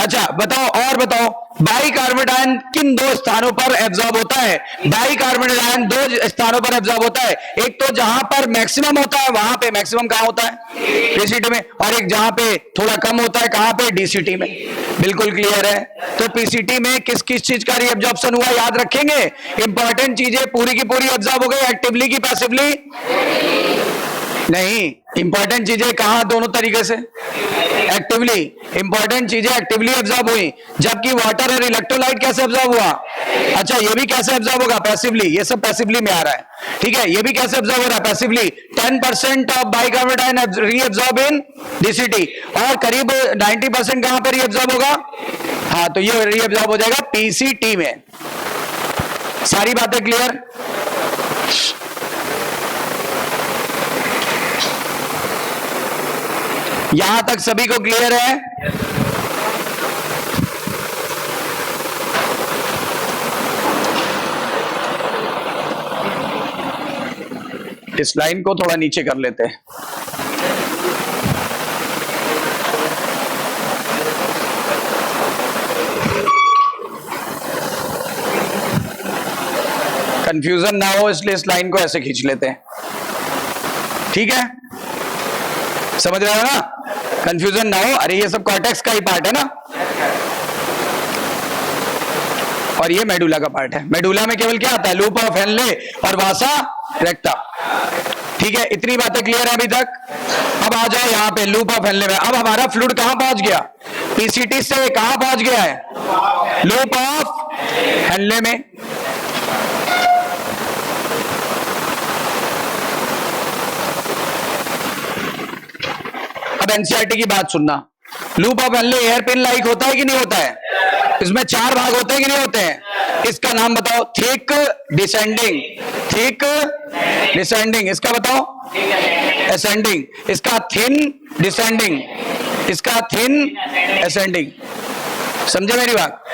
अच्छा बताओ, और बताओ, बाइकार्बोनेट आयन किन दो स्थानों पर एब्जॉर्ब होता है? बाइकार्बोनेट आयन दो स्थानों पर एब्जॉर्ब होता है। एक तो जहां पर मैक्सिमम होता है, वहां पे मैक्सिमम कहां होता है? पीसीटी में। और एक जहां पे थोड़ा कम होता है, कहां पे? डीसीटी में। बिल्कुल क्लियर है। तो पीसीटी में किस किस चीज का रीअब्जॉर्प्शन हुआ, याद रखेंगे? इंपॉर्टेंट चीजें पूरी की पूरी एब्जॉर्ब हो गई, एक्टिवली की पैसिवली? नहीं, इंपॉर्टेंट चीजें कहां दोनों तरीके से एक्टिवली, इंपॉर्टेंट चीजें एक्टिवली एब्जॉर्ब हुई, जबकि वाटर और इलेक्ट्रोलाइट कैसे एब्जॉर्ब हुआ? अच्छा, ये भी कैसे एब्जॉर्ब होगा? पैसिवली, ये सब पैसिवली में आ रहा है, ठीक है। ये भी कैसे एब्जॉर्ब हो रहा है? Passively. 10% of bicarbonate ion reabsorb in DCT, और करीब 90% कहां पर रीएब्जॉर्ब होगा? हाँ, तो ये रीएब्जॉर्ब हो जाएगा PCT में। सारी बातें क्लियर? यहां तक सभी को क्लियर है? इस लाइन को थोड़ा नीचे कर लेते हैं। कंफ्यूजन ना हो इसलिए इस लाइन को ऐसे खींच लेते हैं, ठीक है? समझ रहे हो ना? कंफ्यूजन ना हो। अरे ये सब कॉर्टेक्स का ही पार्ट है ना, और ये मेडुला का पार्ट है। मेडुला में केवल क्या आता है? लूप ऑफ हेनले और वासा रेक्टा, ठीक है। इतनी बातें क्लियर है अभी तक? अब आ जाओ यहाँ पे लूप ऑफ हेनले में। अब हमारा फ्लूइड कहां पहुंच गया? PCT से कहां पहुंच गया है? लूप ऑफ हेनले में। अब NCERT की बात सुनना। Loop of Henley air pin like होता है कि नहीं होता है? इसमें 4 भाग होते हैं कि नहीं होते हैं? इसका नाम बताओ। Thick descending, thick descending. इसका बताओ असेंडिंग। इसका थिन डिसेंडिंग, इसका थिन असेंडिंग। समझे मेरी बात?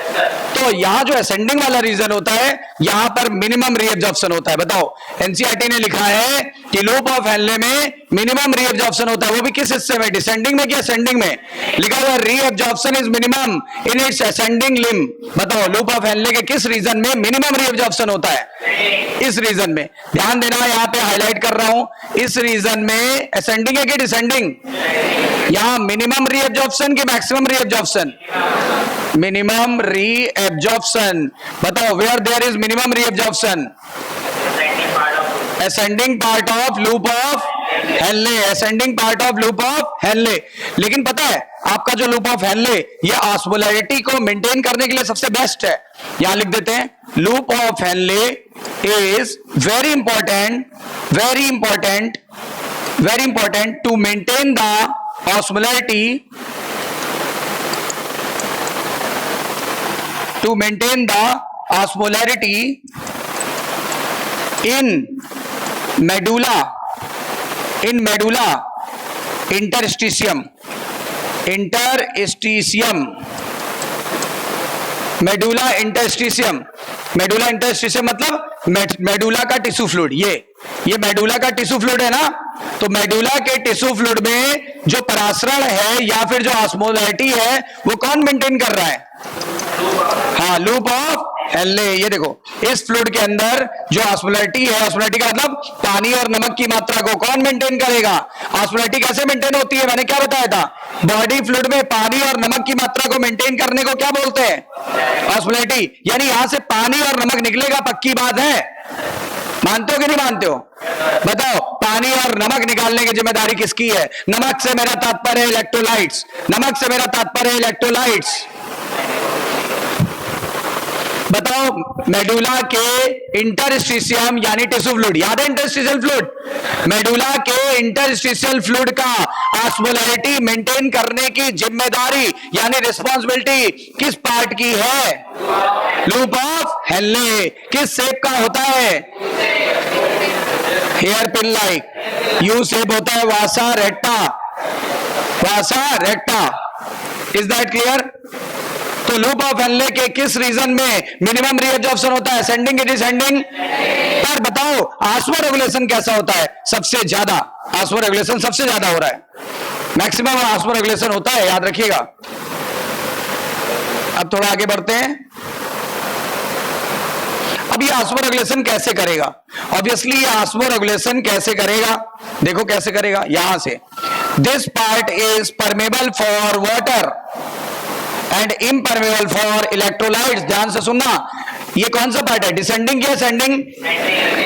तो यहां जो असेंडिंग वाला रीजन होता है, यहां पर मिनिमम रीअब्जॉर्प्शन होता है। बताओ, NCERT ने लिखा है कि लूप ऑफ हेनले में मिनिमम रीअब्जॉर्प्शन होता है। वो भी किस हिस्से में? डिसेंडिंग में कि असेंडिंग में? लिखा हुआ reabsorption is minimum in its ascending लिम। बताओ, लूप ऑफ हेनले के किस रीजन में मिनिमम रीअब्जॉर्प्शन होता है? इस रीजन में। ध्यान देना, यहां पे हाईलाइट कर रहा हूं, इस रीजन में असेंडिंग है कि डिसेंडिंग? यहां मिनिमम रीअब्जॉर्प्शन कि मैक्सिमम रीअब्जॉर्प्शन? Minimum reabsorption. बताओ, where there is minimum reabsorption? Ascending part of loop of Henle, ascending part of loop of Henle. लेकिन पता है आपका जो लूप ऑफ हेनले, ये ऑस्मोलैरिटी को मेंटेन करने के लिए सबसे बेस्ट है। यहां लिख देते हैं, loop of Henle is very important, very important, very important to maintain the osmolarity, to maintain the osmolarity in medulla, in medulla interstitium, interstitium, medulla interstitium। Medulla interstitium मतलब मेडुला का टिश्यू फ्लूइड। ये मेडुला का टिश्यू फ्लूइड है ना, तो मेडुला के टिश्यू फ्लूइड में जो परासरण है या फिर जो ऑस्मोलैरिटी है, वो कौन मेंटेन कर रहा है? हाँ, लूप ऑफ हेनले। ये देखो, इस फ्लूइड के अंदर जो ऑस्मोलैरिटी है, ऑस्मोलैरिटी का मतलब पानी और नमक की मात्रा को कौन मेंटेन करेगा? ऑस्मोलैरिटी कैसे मेंटेन होती है? मैंने क्या बताया था? बॉडी फ्लूइड में पानी और नमक की मात्रा को मेंटेन करने को क्या बोलते हैं? ऑस्मोलैरिटी। यानी यहां से पानी और नमक निकलेगा, पक्की बात है। मानते हो कि नहीं मानते हो? बताओ, पानी और नमक निकालने की जिम्मेदारी किसकी है? नमक से मेरा तात्पर्य है इलेक्ट्रोलाइट्स, नमक से मेरा तात्पर्य है इलेक्ट्रोलाइट्स। बताओ, मेडुला के इंटरस्टिशियम यानी टिश्यू फ्लूइड, याद है इंटरस्टिशियल फ्लूइड? मेडुला के इंटरस्टिशियल फ्लूइड का ऑस्मोलैरिटी मेंटेन करने की जिम्मेदारी यानी रिस्पांसिबिलिटी किस पार्ट की है? Loop of Henle. किस शेप का होता है? Hairpin like, U shape होता है, vasa recta, vasa recta. Is that clear? तो लूप ऑफ हेनले के किस रीजन में मिनिमम रीअब्जॉर्प्शन होता है? Ascending, descending? पर बताओ, ऑस्मो रेगुलेशन कैसा होता है? सबसे ज्यादा ऑस्मो रेगुलेशन सबसे ज्यादा हो रहा है, मैक्सिमम ऑस्मो रेगुलेशन होता है, याद रखिएगा। अब थोड़ा आगे बढ़ते हैं। अब ये ऑस्मो रेगुलेशन कैसे करेगा? ऑब्वियसली ये ऑस्मो रेगुलेशन कैसे करेगा? देखो कैसे करेगा। यहां से this part is permeable for water, and impermeable for electrolytes. ध्यान से सुनना, ये कौन सा पार्ट है, डिसेंडिंग या असेंडिंग?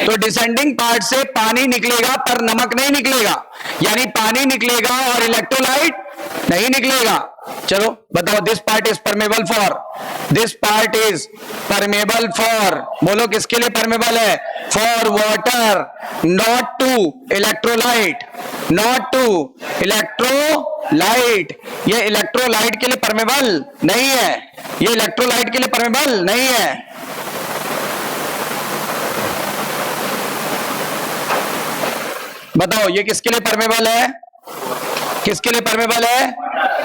तो डिसेंडिंग पार्ट से पानी निकलेगा पर नमक नहीं निकलेगा, यानी पानी निकलेगा और इलेक्ट्रोलाइट नहीं निकलेगा। चलो बताओ, this part is permeable for, this part is permeable for, बोलो किसके लिए परमेबल है? For water, not to electrolyte, not to electrolyte. ये इलेक्ट्रोलाइट के लिए परमेबल नहीं है, ये इलेक्ट्रोलाइट के लिए परमेबल नहीं है। बताओ ये किसके लिए परमेबल है, किसके लिए परमेबल है?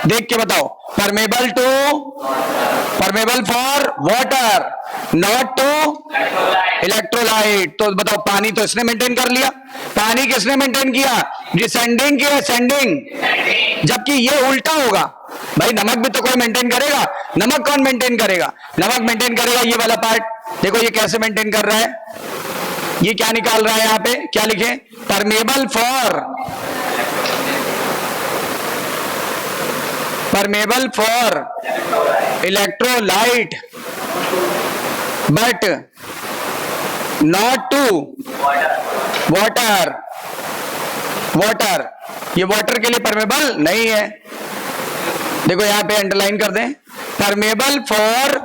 देख के बताओ, permeable to, permeable for water, not to electrolyte. तो बताओ, पानी तो इसने मेंटेन कर लिया, पानी किसने मेंटेन किया? डिसेंडिंग की असेंडिंग, जबकि ये उल्टा होगा। भाई नमक भी तो कोई मेंटेन करेगा, नमक कौन मेंटेन करेगा? नमक मेंटेन करेगा ये वाला पार्ट। देखो ये कैसे मेंटेन कर रहा है, ये क्या निकाल रहा है, यहां पे क्या लिखे? Permeable for, permeable for electrolyte but not to water, water, ये वाटर के लिए परमेबल नहीं है। देखो यहां पे अंडरलाइन कर दें, permeable for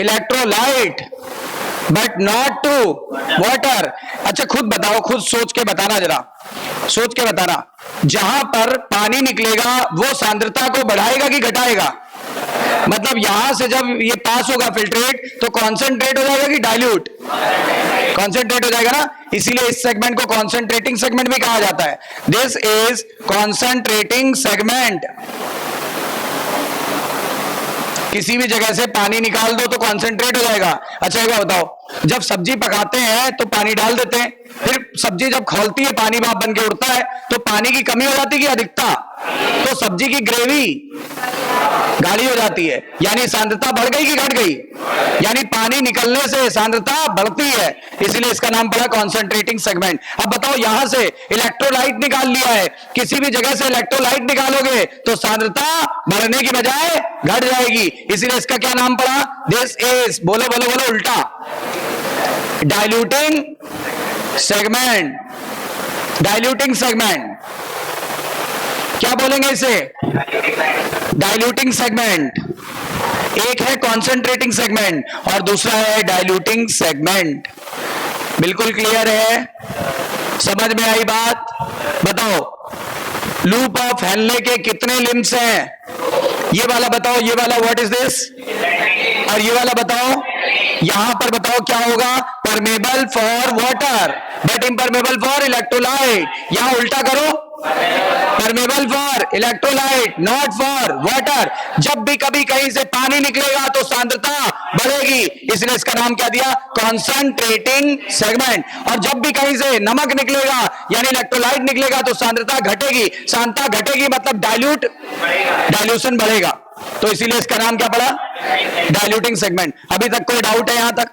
electrolyte but not to water. अच्छा खुद बताओ, खुद सोच के बताना, जरा सोच के बताना, जहां पर पानी निकलेगा वो सांद्रता को बढ़ाएगा कि घटाएगा? मतलब यहां से जब ये पास होगा फिल्ट्रेट तो कॉन्सेंट्रेट हो जाएगा कि डाइल्यूट? कॉन्सेंट्रेट हो जाएगा ना, इसीलिए इस सेगमेंट को कॉन्सेंट्रेटिंग सेगमेंट भी कहा जाता है। This is concentrating segment. किसी भी जगह से पानी निकाल दो तो कॉन्सेंट्रेट हो जाएगा। अच्छा एक बात बताओ, जब सब्जी पकाते हैं तो पानी डाल देते हैं, फिर सब्जी जब खौलती है पानी भाप बन के उड़ता है तो पानी की कमी हो जाती है कि अधिकता? तो सब्जी की ग्रेवी गाढ़ी हो जाती है, यानी सांद्रता बढ़ गई कि घट गई? यानी पानी निकलने से सांद्रता बढ़ती है, इसलिए इसका नाम पड़ा कॉन्सेंट्रेटिंग सेगमेंट। अब बताओ, यहां से इलेक्ट्रोलाइट निकाल लिया है, किसी भी जगह से इलेक्ट्रोलाइट निकालोगे तो सांद्रता बढ़ने की बजाय घट जाएगी, इसलिए इसका क्या नाम पड़ा? दिस इज, बोलो बोलो बोलो उल्टा, डाइल्यूटिंग सेगमेंट। डाइल्यूटिंग सेगमेंट क्या बोलेंगे इसे? Diluting segment. एक है कॉन्सेंट्रेटिंग सेगमेंट और दूसरा है डाइल्यूटिंग सेगमेंट। बिल्कुल क्लियर है, समझ में आई बात? बताओ, लूप ऑफ हेनले के कितने लिम्स हैं? ये वाला बताओ, ये वाला व्हाट इज दिस? और ये वाला बताओ, यहां पर बताओ क्या होगा? Permeable for water but impermeable for electrolyte. यहां उल्टा करो, permeable for electrolyte not for water. जब भी कभी कहीं से पानी निकलेगा तो सांद्रता बढ़ेगी, इसलिए इसका नाम क्या दिया? Concentrating segment. और जब भी कहीं से नमक निकलेगा यानी इलेक्ट्रोलाइट निकलेगा तो सांद्रता घटेगी, सांद्रता घटेगी मतलब डाइल्यूट, डाइल्यूशन बढ़ेगा, तो इसीलिए इसका नाम क्या पड़ा? Diluting segment. अभी तक कोई डाउट है यहां तक?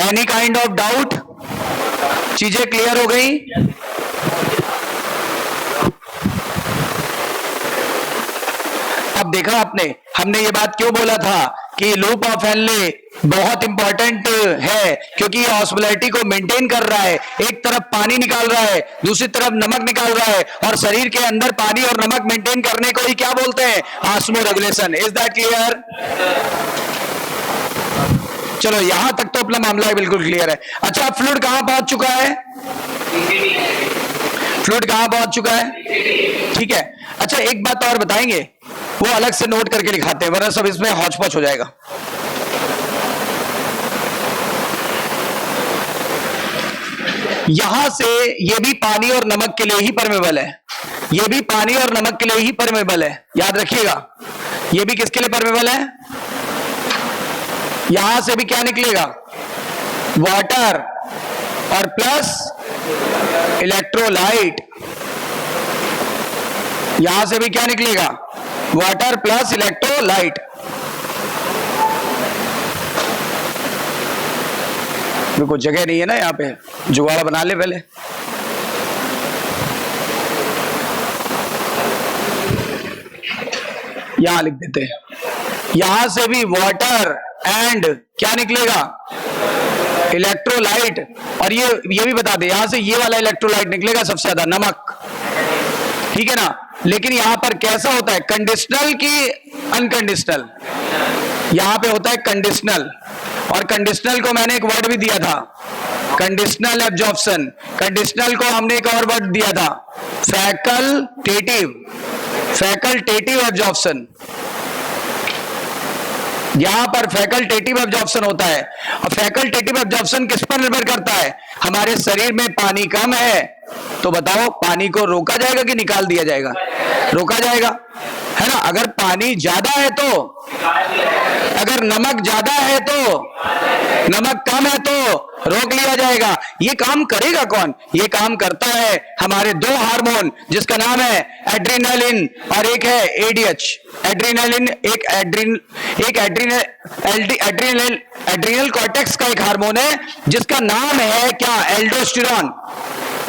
Any kind of doubt? चीजें क्लियर हो गई? अब देखा आपने, हमने ये बात क्यों बोला था कि लूप ऑफ हेनले बहुत इंपॉर्टेंट है, क्योंकि ये ऑस्मोलैरिटी को मेंटेन कर रहा है। एक तरफ पानी निकाल रहा है, दूसरी तरफ नमक निकाल रहा है, और शरीर के अंदर पानी और नमक मेंटेन करने को ही क्या बोलते हैं? Osmo regulation. Is that clear? चलो यहां तक तो अपना मामला है बिल्कुल क्लियर है। अच्छा, फ्लूइड कहां पहुंच चुका है? फ्लूइड कहां पहुंच चुका है? ठीक है। अच्छा एक बात और बताएंगे, वो अलग से नोट करके दिखाते हैं वरना सब इसमें हौच पौच हो जाएगा। यहां से ये भी पानी और नमक के लिए ही परमेबल है, ये भी पानी और नमक के लिए ही परमेबल है, याद रखिएगा। ये भी किसके लिए परमेबल है? यहां से भी क्या निकलेगा? वाटर और प्लस इलेक्ट्रोलाइट। यहां से भी क्या निकलेगा? Water plus electrolyte. देखो जगह नहीं है ना यहाँ पे, जुगाड़ बना ले पहले। यहां लिख देते हैं, यहां से भी वाटर एंड क्या निकलेगा, इलेक्ट्रोलाइट। और ये भी बता दे, यहां से ये वाला इलेक्ट्रोलाइट निकलेगा सबसे ज्यादा, नमक, ठीक है ना। लेकिन यहां पर कैसा होता है, कंडीशनल की अनकंडीशनल, यहां पे होता है कंडीशनल। और कंडीशनल को मैंने एक वर्ड भी दिया था, कंडीशनल एब्जॉर्प्शन। कंडीशनल को हमने एक और वर्ड दिया था, फैकल्टेटिव, फैकल्टेटिव एब्जॉर्प्शन। यहां पर फैकल्टेटिव एब्जॉर्प्शन होता है। और फैकल्टेटिव एब्जॉर्प्शन किस पर निर्भर करता है, हमारे शरीर में पानी कम है तो बताओ पानी को रोका जाएगा कि निकाल दिया जाएगा, रोका जाएगा, है ना। अगर पानी ज्यादा है तो, अगर नमक ज्यादा है तो, नमक कम है तो रोक लिया जाएगा। ये काम करेगा कौन, ये काम करता है हमारे दो हार्मोन, जिसका नाम है एड्रेनालिन और एक है एडीएच। एड्रेनालिन एक एड्रीनल कॉर्टेक्स का एक हार्मोन है जिसका नाम है क्या, एल्डोस्टेरोन।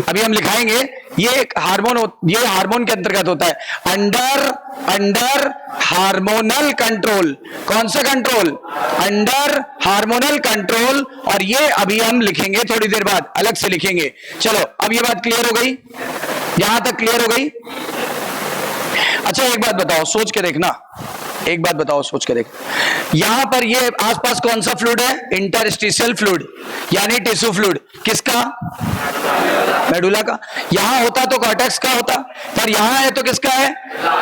अभी हम लिखाएंगे, ये एक हार्मोन, ये हार्मोन के अंतर्गत होता है, अंडर हार्मोनल कंट्रोल। कौन सा कंट्रोल, अंडर हार्मोनल कंट्रोल। और ये अभी हम लिखेंगे थोड़ी देर बाद, अलग से लिखेंगे। चलो अब ये बात क्लियर हो गई, यहां तक क्लियर हो गई। अच्छा एक बात बताओ, सोच के देखना, एक बात बताओ सोच के देख, यहां पर ये आसपास कौन सा फ्लूइड है, इंटरस्टिशियल फ्लूइड, यानी टिश्यू फ्लूइड। किसका, मेडुला का। यहां होता तो कॉर्टेक्स का होता, पर यहां है तो किसका है,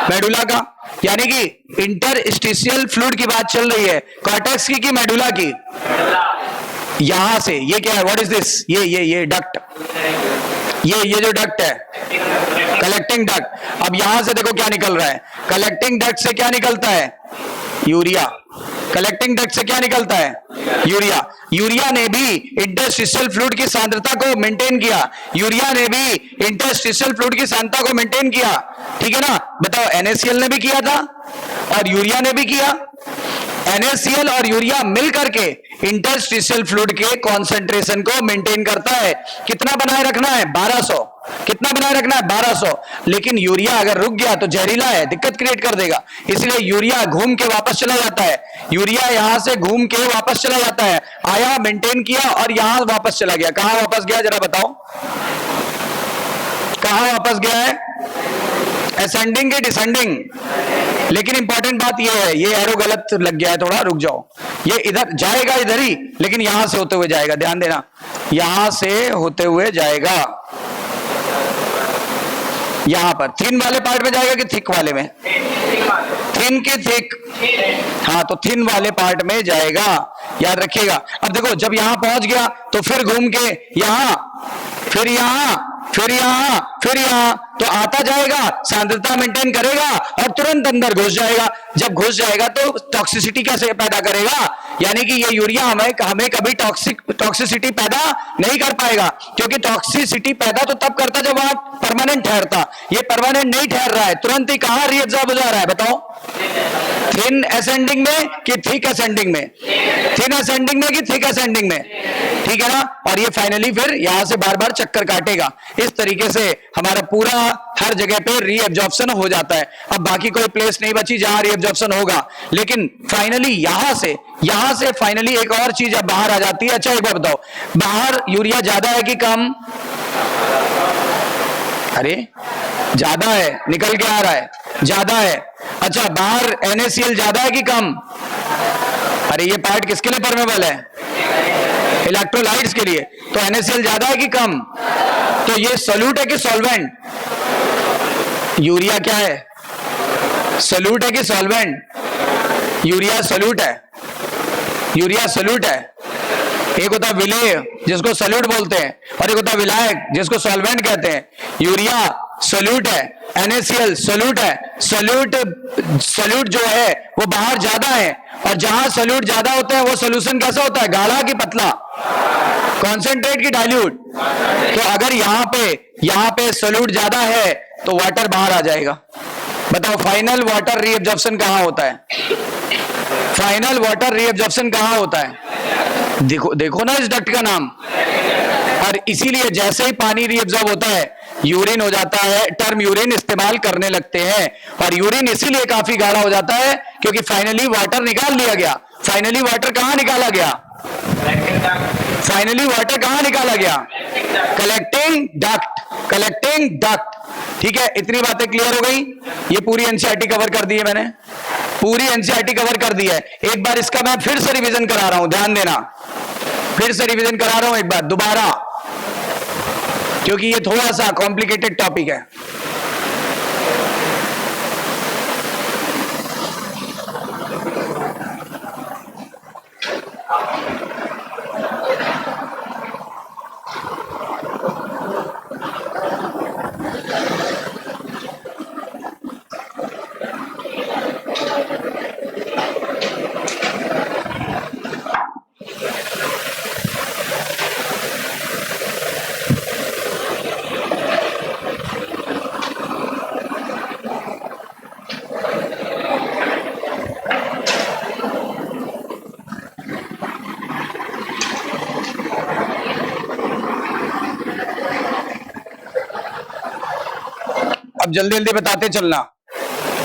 मेडुला का। यानी कि इंटरस्टिशियल फ्लूइड की बात चल रही है, कॉर्टेक्स की मेडुला की। यहां से ये क्या है, व्हाट इज दिस, ये डक्ट, ये जो डक्ट है, कलेक्टिंग डक्ट। अब यहां से देखो क्या निकल रहा है, कलेक्टिंग डक्ट से क्या निकलता है, यूरिया। कलेक्टिंग डक्ट से क्या निकलता है, यूरिया। यूरिया ने भी इंटरस्टिशियल फ्लूइड की सांद्रता को मेंटेन किया, यूरिया ने भी इंटरस्टिशियल फ्लूइड की सांद्रता को मेंटेन किया, ठीक है ना। बताओ NaCl ने भी किया था और यूरिया ने भी किया। NaCl और यूरिया मिल करके इंटरस्टिशियल फ्लूइड के कॉन्सेंट्रेशन को मेंटेन करता है। कितना बनाए रखना है, 1200। कितना बनाए रखना है, 1200। लेकिन यूरिया अगर रुक गया तो जहरीला है, दिक्कत क्रिएट कर देगा, इसलिए यूरिया घूम के वापस चला जाता है। यूरिया यहां से घूम के वापस चला जाता है, आया, मेंटेन किया और यहां वापस चला गया। कहां वापस गया जरा बताओ, कहां वापस गया है, असेंडिंग के डिसेंडिंग। लेकिन इंपॉर्टेंट बात यह है, ये एरो गलत लग गया है थोड़ा, रुक जाओ, ये इधर जाएगा इधर ही, लेकिन यहां से होते हुए जाएगा, ध्यान देना, यहां से होते हुए जाएगा, यहां पर थिन वाले पार्ट में जाएगा कि थिक वाले में, थिन के थिक, हाँ तो थिन वाले पार्ट में जाएगा, याद रखिएगा। अब देखो जब यहां पहुंच गया तो फिर घूम के यहां, फिर यहां, फिर यहां, फिर यहां, तो आता जाएगा, सांद्रता मेंटेन करेगा और तुरंत अंदर घुस जाएगा। जब घुस जाएगा तो टॉक्सिसिटी कैसे पैदा करेगा, यानी कि ये यूरिया हमें कभी टॉक्सिसिटी पैदा नहीं कर पाएगा, क्योंकि टॉक्सिसिटी पैदा तो तब करता जब वहां परमानेंट ठहरता। ये परमानेंट नहीं ठहर रहा है, तुरंत ही कहां रीअब्सॉर्ब हो जा रहा है बताओ, थिन असेंडिंग में कि थिक असेंडिंग में, थिन असेंडिंग में कि थिक असेंडिंग में, ठीक है ना। और ये फाइनली फिर यहां से बार बार चक्कर काटेगा। इस तरीके से हमारा पूरा हर जगह पे रीअब्जॉर्प्शन हो जाता है। अब बाकी कोई प्लेस नहीं बची जहां रीअब्जॉर्प्शन होगा, लेकिन फाइनली यहां से फाइनली एक और चीज अब बाहर आ जाती है। अच्छा एक बार बताओ, बाहर यूरिया ज्यादा है कि कम, अरे ज्यादा है, निकल के आ रहा है, ज्यादा है। अच्छा बाहर NaCl ज्यादा है कि कम, अरे ये पार्ट किसके लिए परमेबल है, इलेक्ट्रोलाइट्स के लिए, तो NaCl ज्यादा है कि कम, तो ये सोल्यूट है कि सॉल्वेंट, यूरिया क्या है, सोल्यूट है कि सॉल्वेंट, यूरिया सोल्यूट है, यूरिया सोल्यूट है। एक होता है विलेय जिसको सोल्यूट बोलते हैं, और एक होता है विलायक जिसको सॉल्वेंट कहते हैं। यूरिया सोल्यूट है, NaCl सोल्यूट है। सोल्यूट जो है वो बाहर ज्यादा है, और जहां सोल्यूट ज्यादा होते हैं वो सोल्यूशन कैसा होता है, गाढ़ा की पतला, कॉन्सेंट्रेट की डाइल्यूट। तो अगर यहां पे सोल्यूट ज्यादा है तो वाटर बाहर आ जाएगा। बताओ फाइनल वाटर रीअब्जॉर्प्शन कहां होता है, फाइनल वाटर रीअब्जॉर्प्शन कहां होता है, देखो ना इस डक्ट का नाम। और इसीलिए जैसे ही पानी रीअब्जॉर्ब होता है यूरिन हो जाता है, टर्म यूरिन इस्तेमाल करने लगते हैं। और यूरिन इसीलिए काफी गाढ़ा हो जाता है क्योंकि फाइनली वाटर निकाल लिया गया। फाइनली वाटर कहां निकाला गया? फाइनली वाटर कहां निकाला गया? Collecting duct, collecting duct. ठीक है, इतनी बातें क्लियर हो गई। ये पूरी एनसीईआरटी कवर कर दी है मैंने, पूरी एनसीईआरटी कवर कर दी है। एक बार इसका मैं फिर से रिवीजन करा रहा हूं, ध्यान देना, फिर से रिवीजन करा रहा हूं एक बार दोबारा, क्योंकि ये थोड़ा सा कॉम्प्लिकेटेड टॉपिक है। अब जल्दी जल्दी बताते चलना।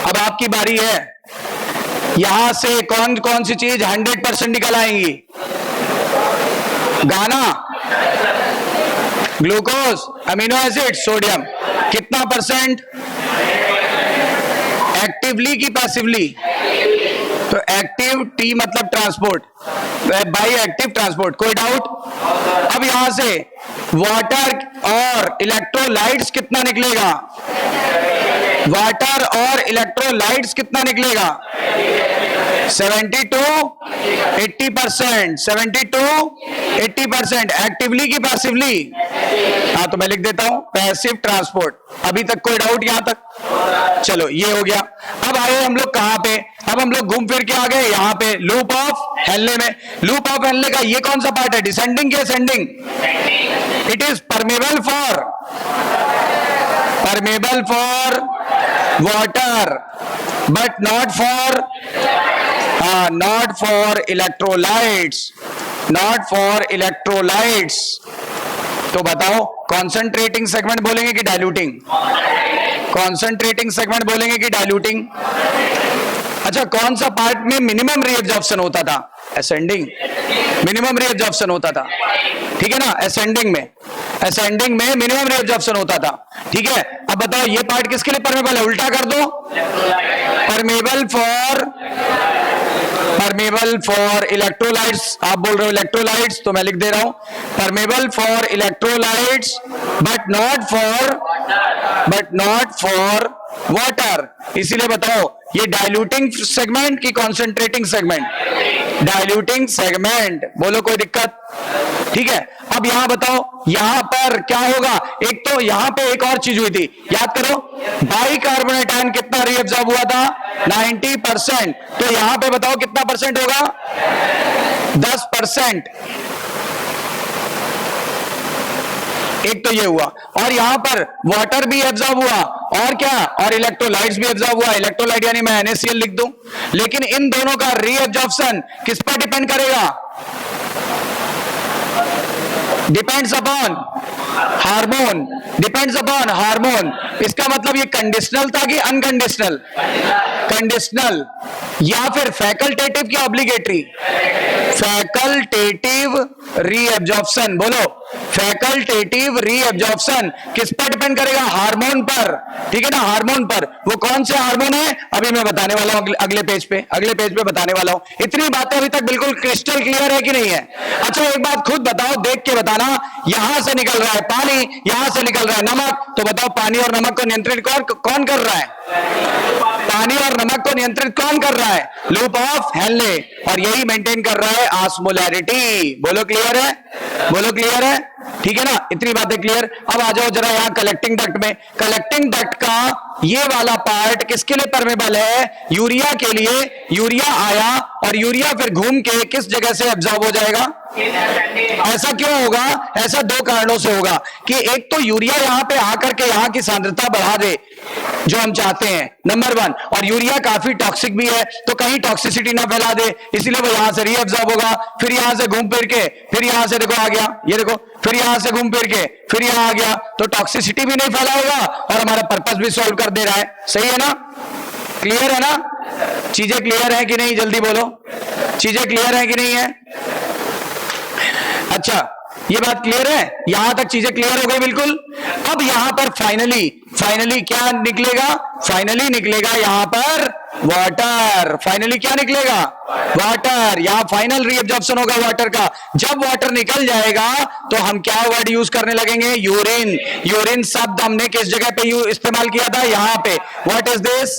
अब आपकी बारी है। यहां से कौन कौन सी चीज 100% निकल आएंगी? गाना, ग्लूकोज, अमीनो एसिड, सोडियम। कितना परसेंट? एक्टिवली की पैसिवली? तो एक्टिव, टी मतलब ट्रांसपोर्ट, बाई एक्टिव ट्रांसपोर्ट। कोई डाउट? अब यहां से वाटर और इलेक्ट्रोलाइट्स कितना निकलेगा? वाटर और इलेक्ट्रोलाइट्स कितना निकलेगा? 70 to 80%, 70 to 80%। एक्टिवली की पैसिवली? हाँ, तो मैं लिख देता हूं पैसिव ट्रांसपोर्ट। अभी तक कोई डाउट यहां तक? चलो, ये हो गया। अब आए हम लोग कहां पे? अब हम लोग घूम फिर के आ गए यहां पे लूप ऑफ हेनले में। लूप ऑफ हेनले का ये कौन सा पार्ट है? डिसेंडिंग या ascending? It is permeable for water but not for electrolytes, not for electrolytes. तो बताओ, कॉन्सेंट्रेटिंग सेगमेंट बोलेंगे कि डाइल्यूटिंग? कॉन्सेंट्रेटिंग सेगमेंट बोलेंगे कि डाइल्यूटिंग? अच्छा, कौन सा पार्ट में मिनिमम रीएब्जॉर्प्शन होता था? असेंडिंग, मिनिमम रीएब्जॉर्प्शन होता था। ठीक है ना, असेंडिंग में मिनिमम रीएब्जॉर्प्शन होता था। ठीक है, अब बताओ ये पार्ट किसके लिए परमेबल है? उल्टा कर दो, परमेबल फॉर इलेक्ट्रोलाइट्स। आप बोल रहे हो इलेक्ट्रोलाइट्स, तो मैं लिख दे रहा हूं permeable for electrolytes but not for water. इसीलिए बताओ ये डाइल्यूटिंग सेगमेंट की कॉन्सेंट्रेटिंग सेगमेंट? Diluting segment. बोलो, कोई दिक्कत? ठीक है, अब यहां बताओ यहां पर क्या होगा? एक तो यहां पे एक और चीज हुई थी, याद करो, बाइकार्बोनेट आयन कितना रीअब्सॉर्ब हुआ था? 90%। तो यहां पे बताओ कितना परसेंट होगा? 10%। एक तो ये हुआ, और यहां पर वाटर भी एब्जॉर्ब हुआ, और क्या? और इलेक्ट्रोलाइट्स भी एब्जॉर्ब हुआ। इलेक्ट्रोलाइट यानी मैं NaCl लिख दूं। लेकिन इन दोनों का रीएब्जॉर्प्शन किस पर डिपेंड करेगा? Depends upon hormone, depends upon hormone. इसका मतलब ये कंडीशनल था कि अनकंडीशनल? कंडीशनल। या फिर फैकल्टेटिव की ऑब्लिगेटरी? Facultative reabsorption. बोलो, फैकल्टेटिव रीएब्जॉर्प्शन किस पर डिपेंड करेगा? हार्मोन पर। ठीक है ना, हार्मोन पर। वो कौन से हार्मोन है अभी मैं बताने वाला हूं, अगले पेज पे बताने वाला हूं। इतनी बातें अभी तक बिल्कुल क्रिस्टल क्लियर है कि नहीं है? अच्छा, एक बात खुद बताओ, देख के बताना। यहां से निकल रहा है पानी, यहां से निकल रहा है नमक, तो बताओ पानी और नमक को नियंत्रित कौन कर रहा है? पानी और नमक को नियंत्रित कौन कर रहा है? Loop of Henley. और यही मेंटेन कर रहा है ऑस्मोलैरिटी। बोलो, क्लियर है? बोलो, क्लियर है? ठीक है ना, इतनी बातें क्लियर। अब आ जाओ जरा यहां कलेक्टिंग डक्ट में। कलेक्टिंग डक्ट का ये वाला पार्ट किसके लिए परमेबल है? यूरिया के लिए। यूरिया आया और यूरिया फिर घूम के किस जगह से एब्जॉर्ब हो जाएगा? ऐसा क्यों होगा? ऐसा दो कारणों से होगा कि एक तो यूरिया यहां पे आकर के यहां की सांद्रता बढ़ा दे जो हम चाहते हैं, नंबर वन, और यूरिया काफी टॉक्सिक भी है तो कहीं टॉक्सिसिटी ना फैला दे, इसलिए वो यहां से रीअब्जॉर्ब होगा, फिर यहां से घूम फिर के फिर यहां से देखो आ गया, ये देखो, फिर यहां से घूम फिर के फिर यहां आ गया, तो टॉक्सिसिटी भी नहीं फैलाएगा और हमारा पर्पस भी सॉल्व कर दे रहा है। सही है ना? क्लियर है ना? चीजें क्लियर है कि नहीं? जल्दी बोलो, चीजें क्लियर है कि नहीं है? अच्छा, ये बात क्लियर है? यहां तक चीजें क्लियर हो गई बिल्कुल। अब यहां पर फाइनली क्या निकलेगा? फाइनली निकलेगा यहां पर वाटर। फाइनली क्या निकलेगा? वाटर। यहां फाइनल रीअब्जॉर्प्शन होगा वाटर का। जब वाटर निकल जाएगा तो हम क्या वर्ड यूज करने लगेंगे? यूरिन। यूरिन शब्द हमने किस जगह पे इस्तेमाल किया था? यहां पे। What is this?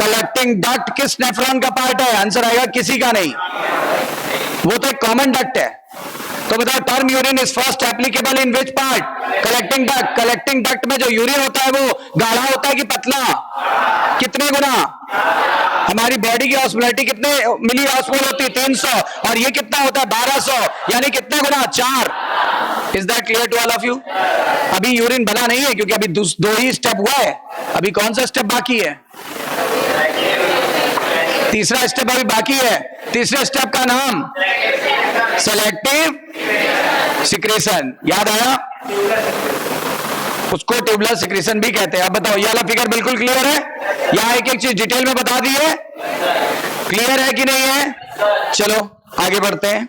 Collecting duct. किस नेफ्रॉन का पार्ट है? आंसर आएगा किसी का नहीं, वो तो एक कॉमन डक्ट है। तो बताओ, term urine is first applicable in which part? Collecting duct. Collecting duct में जो यूरिन होता है वो गाढ़ा होता है कि पतला? कितने गुना? हमारी बॉडी की ऑस्मोलैरिटी कितने मिली ऑस्मोल होती है? 300, और ये कितना होता है? 1200, यानी कितने गुना? 4। Is that clear to all of you? अभी यूरिन बना नहीं है क्योंकि अभी दो ही स्टेप हुआ है, अभी कौन सा स्टेप बाकी है? तीसरा स्टेप अभी बाकी है। तीसरे स्टेप का नाम सेलेक्टिव सिक्रेशन। याद आया? उसको ट्यूबुलर सिक्रेशन भी कहते हैं। अब बताओ, ये वाला फिगर बिल्कुल क्लियर है? यहां एक एक चीज डिटेल में बता दी है, क्लियर है कि नहीं है? चलो आगे बढ़ते हैं।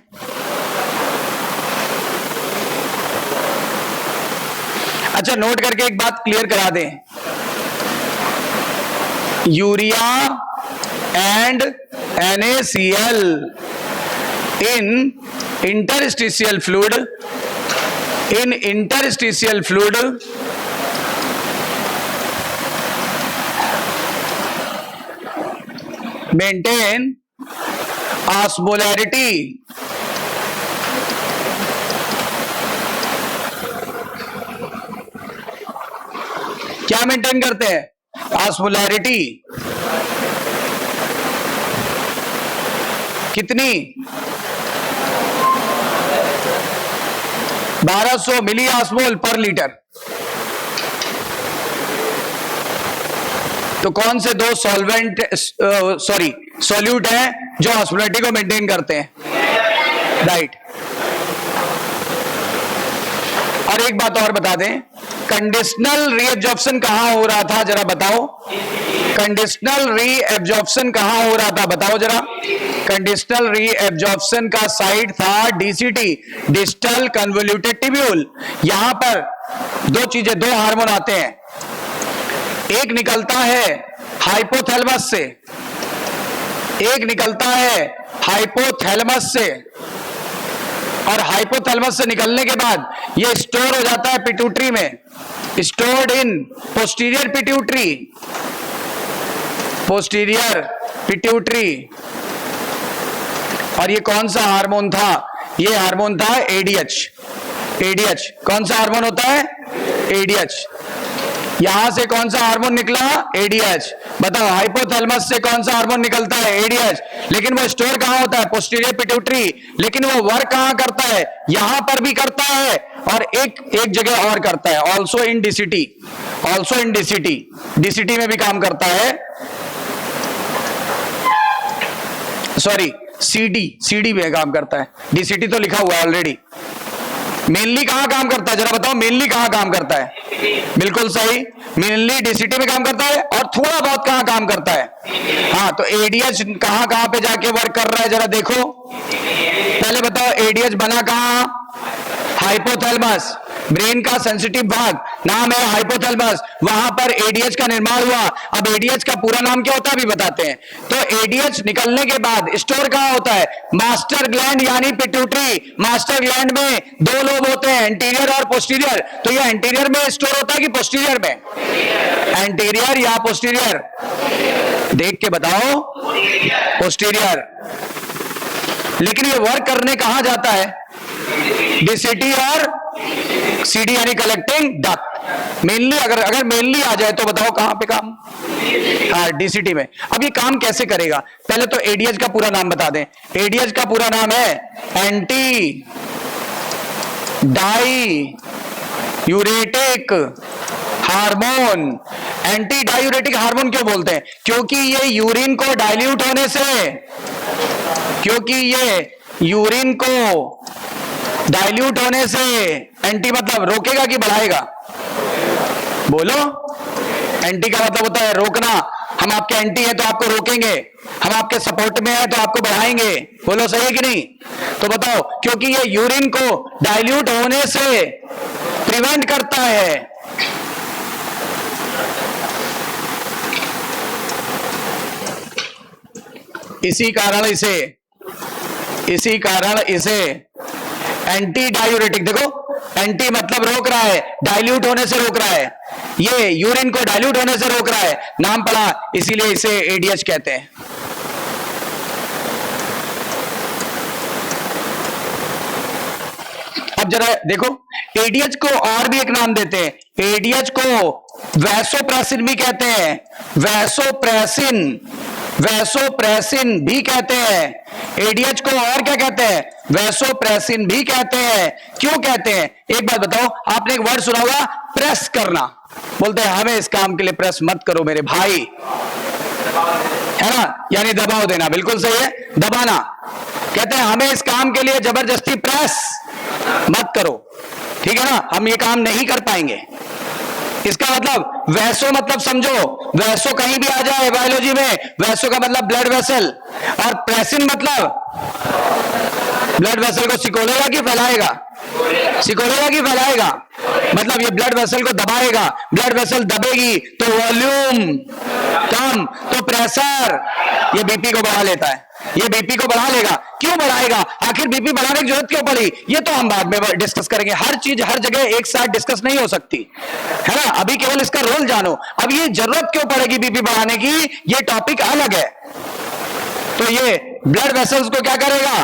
अच्छा, नोट करके एक बात क्लियर करा दें, urea and NaCl in interstitial fluid maintain osmolarity क्या मेंटेन करते हैं? ऑस्मोलैरिटी कितनी? 1200 मिली ऑस्मोल पर लीटर। तो कौन से दो सॉल्यूट हैं जो ऑस्मोलैरिटी को मेंटेन करते हैं? राइट। और एक बात और बता दें, कंडीशनल रीएब्जॉर्प्शन कहां हो रहा था? जरा बताओ, कंडीशनल रीएब्जॉर्प्शन कहां हो रहा था? बताओ जरा। कंडीशनल रीएब्जॉर्प्शन का साइट था डीसीटी, डिस्टल कन्वोल्यूटेड ट्यूब्यूल। यहां पर दो चीजें, दो हार्मोन आते हैं, एक निकलता है हाइपोथैलेमस से, एक निकलता है हाइपोथैलेमस से, और हाइपोथैलेमस से निकलने के बाद ये स्टोर हो जाता है पिट्यूटरी में, stored in posterior pituitary, posterior pituitary. और ये कौन सा हार्मोन था? ये हार्मोन था एडीएच। एडीएच कौन सा हार्मोन होता है? एडीएच। यहां से कौन सा हार्मोन निकला? एडीएच। बताओ, हाइपोथैलेमस से कौन सा हार्मोन निकलता है? एडीएच। लेकिन वो स्टोर कहां होता है? Posterior pituitary. लेकिन वो वर्क कहां करता है? यहां पर भी करता है और एक जगह और करता है, also in DCT. Also in DCT, DCT में भी काम करता है, सॉरी सीडी में काम करता है, डीसीटी तो लिखा हुआ है ऑलरेडी। मेनली कहां काम करता है? जरा बताओ, मेनली कहां काम करता है? बिल्कुल सही, मेनली डीसीटी में काम करता है, और थोड़ा बहुत कहां काम करता है? हाँ, तो एडीएच कहां पे जाके वर्क कर रहा है? जरा देखो, पहले बताओ, एडीएच बना कहां? हाइपोथैलेमस, ब्रेन का सेंसिटिव भाग, नाम है हाइपोथैलेमस, वहां पर एडीएच का निर्माण हुआ। अब एडीएच का पूरा नाम क्या होता है अभी बताते हैं। तो एडीएच निकलने के बाद स्टोर कहां होता है? मास्टर ग्लैंड यानी पिट्यूटरी। मास्टर ग्लैंड में दो लोब होते हैं, एंटीरियर और पोस्टीरियर। तो ये एंटीरियर में स्टोर होता है कि पोस्टीरियर में? एंटीरियर या पोस्टीरियर? देख के बताओ, पोस्टीरियर। लेकिन ये वर्क करने कहां जाता है? डीसीटी और सीडी यानी कलेक्टिंग डक्ट। मेनली अगर मेनली आ जाए तो बताओ कहां पे काम? हाँ, डीसीटी में। अब ये काम कैसे करेगा? पहले तो एडीएच का पूरा नाम बता दें। एडीएच का पूरा नाम है anti diuretic hormone. Anti diuretic hormone क्यों बोलते हैं? क्योंकि ये यूरिन को डाइल्यूट होने से, क्योंकि ये यूरिन को डाइल्यूट होने से, एंटी मतलब रोकेगा कि बढ़ाएगा? बोलो। एंटी का मतलब होता है रोकना। हम आपके एंटी हैं तो आपको रोकेंगे, हम आपके सपोर्ट में हैं तो आपको बढ़ाएंगे। बोलो सही है कि नहीं? तो बताओ, क्योंकि ये यूरिन को डाइल्यूट होने से प्रिवेंट करता है। इसी कारण इसे एंटी डायूरेटिक, देखो एंटी मतलब रोक रहा है, डाइल्यूट होने से रोक रहा है, ये यूरिन को डाइल्यूट होने से रोक रहा है, नाम पड़ा, इसीलिए इसे एडीएच कहते हैं। अब जरा देखो, एडीएच को और भी एक नाम देते हैं। एडीएच को वैसोप्रेसिन भी कहते हैं, वैसोप्रेसिन भी कहते हैं। एडीएच को और क्या कहते हैं? वैसोप्रेसिन भी कहते हैं। क्यों कहते हैं? एक बात बताओ, आपने एक वर्ड सुना होगा, प्रेस करना। बोलते हैं हमें इस काम के लिए प्रेस मत करो मेरे भाई, है ना, यानी दबाव देना। बिल्कुल सही है, दबाना। कहते हैं हमें इस काम के लिए जबरदस्ती प्रेस मत करो, ठीक है ना, हम ये काम नहीं कर पाएंगे। इसका मतलब वैसो मतलब समझो, वैसो कहीं भी आ जाए बायोलॉजी में, वैसो का मतलब ब्लड वेसल, और प्रेसिन मतलब ब्लड वेसल को सिकोड़ेगा कि फैलाएगा? सिकोड़ेगा कि फैलाएगा? मतलब ये ब्लड वेसल को दबाएगा, ब्लड वेसल दबेगी तो वॉल्यूम कम, तो प्रेशर, ये बीपी को बढ़ा लेता है, ये बीपी को बढ़ा लेगा। क्यों बढ़ाएगा? आखिर बीपी बढ़ाने की जरूरत क्यों पड़ी? ये तो हम बाद में डिस्कस करेंगे। हर चीज हर जगह एक साथ डिस्कस नहीं हो सकती, है ना। अभी केवल इसका रोल जानो। अब ये जरूरत क्यों पड़ेगी बीपी बढ़ाने की, ये टॉपिक अलग है। तो ये ब्लड वेसल्स को क्या करेगा?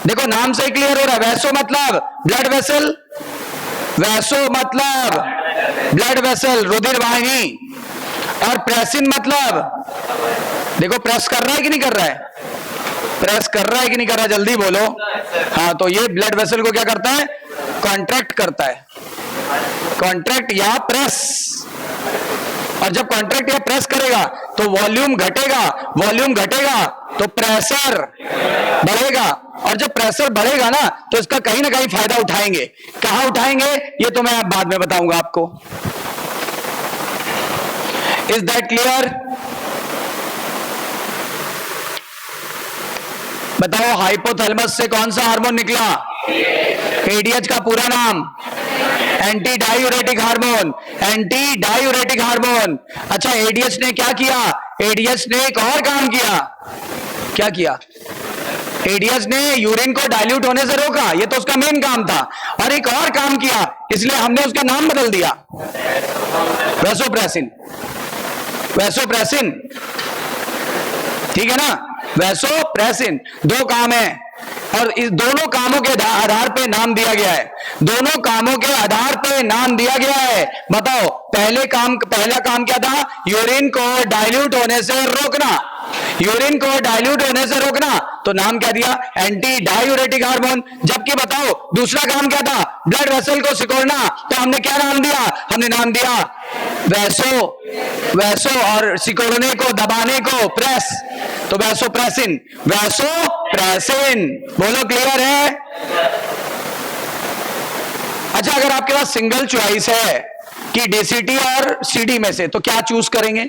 देखो नाम से क्लियर हो रहा है, वैसो मतलब ब्लड वेसल, वैसो मतलब ब्लड वेसल, रुधिर वाहिनी, और प्रेसिन मतलब, देखो प्रेस कर रहा है कि नहीं कर रहा है? प्रेस कर रहा है कि नहीं कर रहा है? जल्दी बोलो। हाँ, तो ये ब्लड वेसल को क्या करता है? कॉन्ट्रैक्ट करता है, कॉन्ट्रैक्ट या प्रेस। और जब कॉन्ट्रैक्ट या प्रेस करेगा तो वॉल्यूम घटेगा, वॉल्यूम घटेगा तो प्रेशर बढ़ेगा, और जब प्रेशर बढ़ेगा ना तो इसका कहीं ना कहीं फायदा उठाएंगे। कहां उठाएंगे ये तो मैं बाद में बताऊंगा आपको। Is that clear? बताओ, हाइपोथैलेमस से कौन सा हार्मोन निकला? एडीएच का पूरा नाम anti diuretic hormone, anti diuretic hormone. अच्छा, एडीएच ने क्या किया? एडीएच ने एक और काम किया। क्या किया? एडीएच ने यूरिन को डाइल्यूट होने से रोका, ये तो उसका मेन काम था, और एक और काम किया, इसलिए हमने उसका नाम बदल दिया, वैसोप्रेसिन। वैसोप्रेसिन, ठीक है ना, वैसोप्रेसिन। दो काम है, और इस दोनों कामों के आधार पे नाम दिया गया है, दोनों कामों के आधार पे नाम दिया गया है। बताओ, पहला काम क्या था? यूरिन को डाइल्यूट होने से रोकना, यूरिन को डाइल्यूट होने से रोकना, तो नाम क्या दिया? Anti diuretic hormone. जबकि बताओ दूसरा काम क्या था? ब्लड वेसल को सिकोड़ना, तो हमने क्या नाम दिया? हमने नाम दिया वैसो, और सिकोड़ने को, दबाने को प्रेस, तो वैसोप्रेसिन, वैसोप्रेसिन। बोलो क्लियर है? अच्छा, अगर आपके पास सिंगल चॉइस है कि डीसीटी और सीडी में से, तो क्या चूज करेंगे?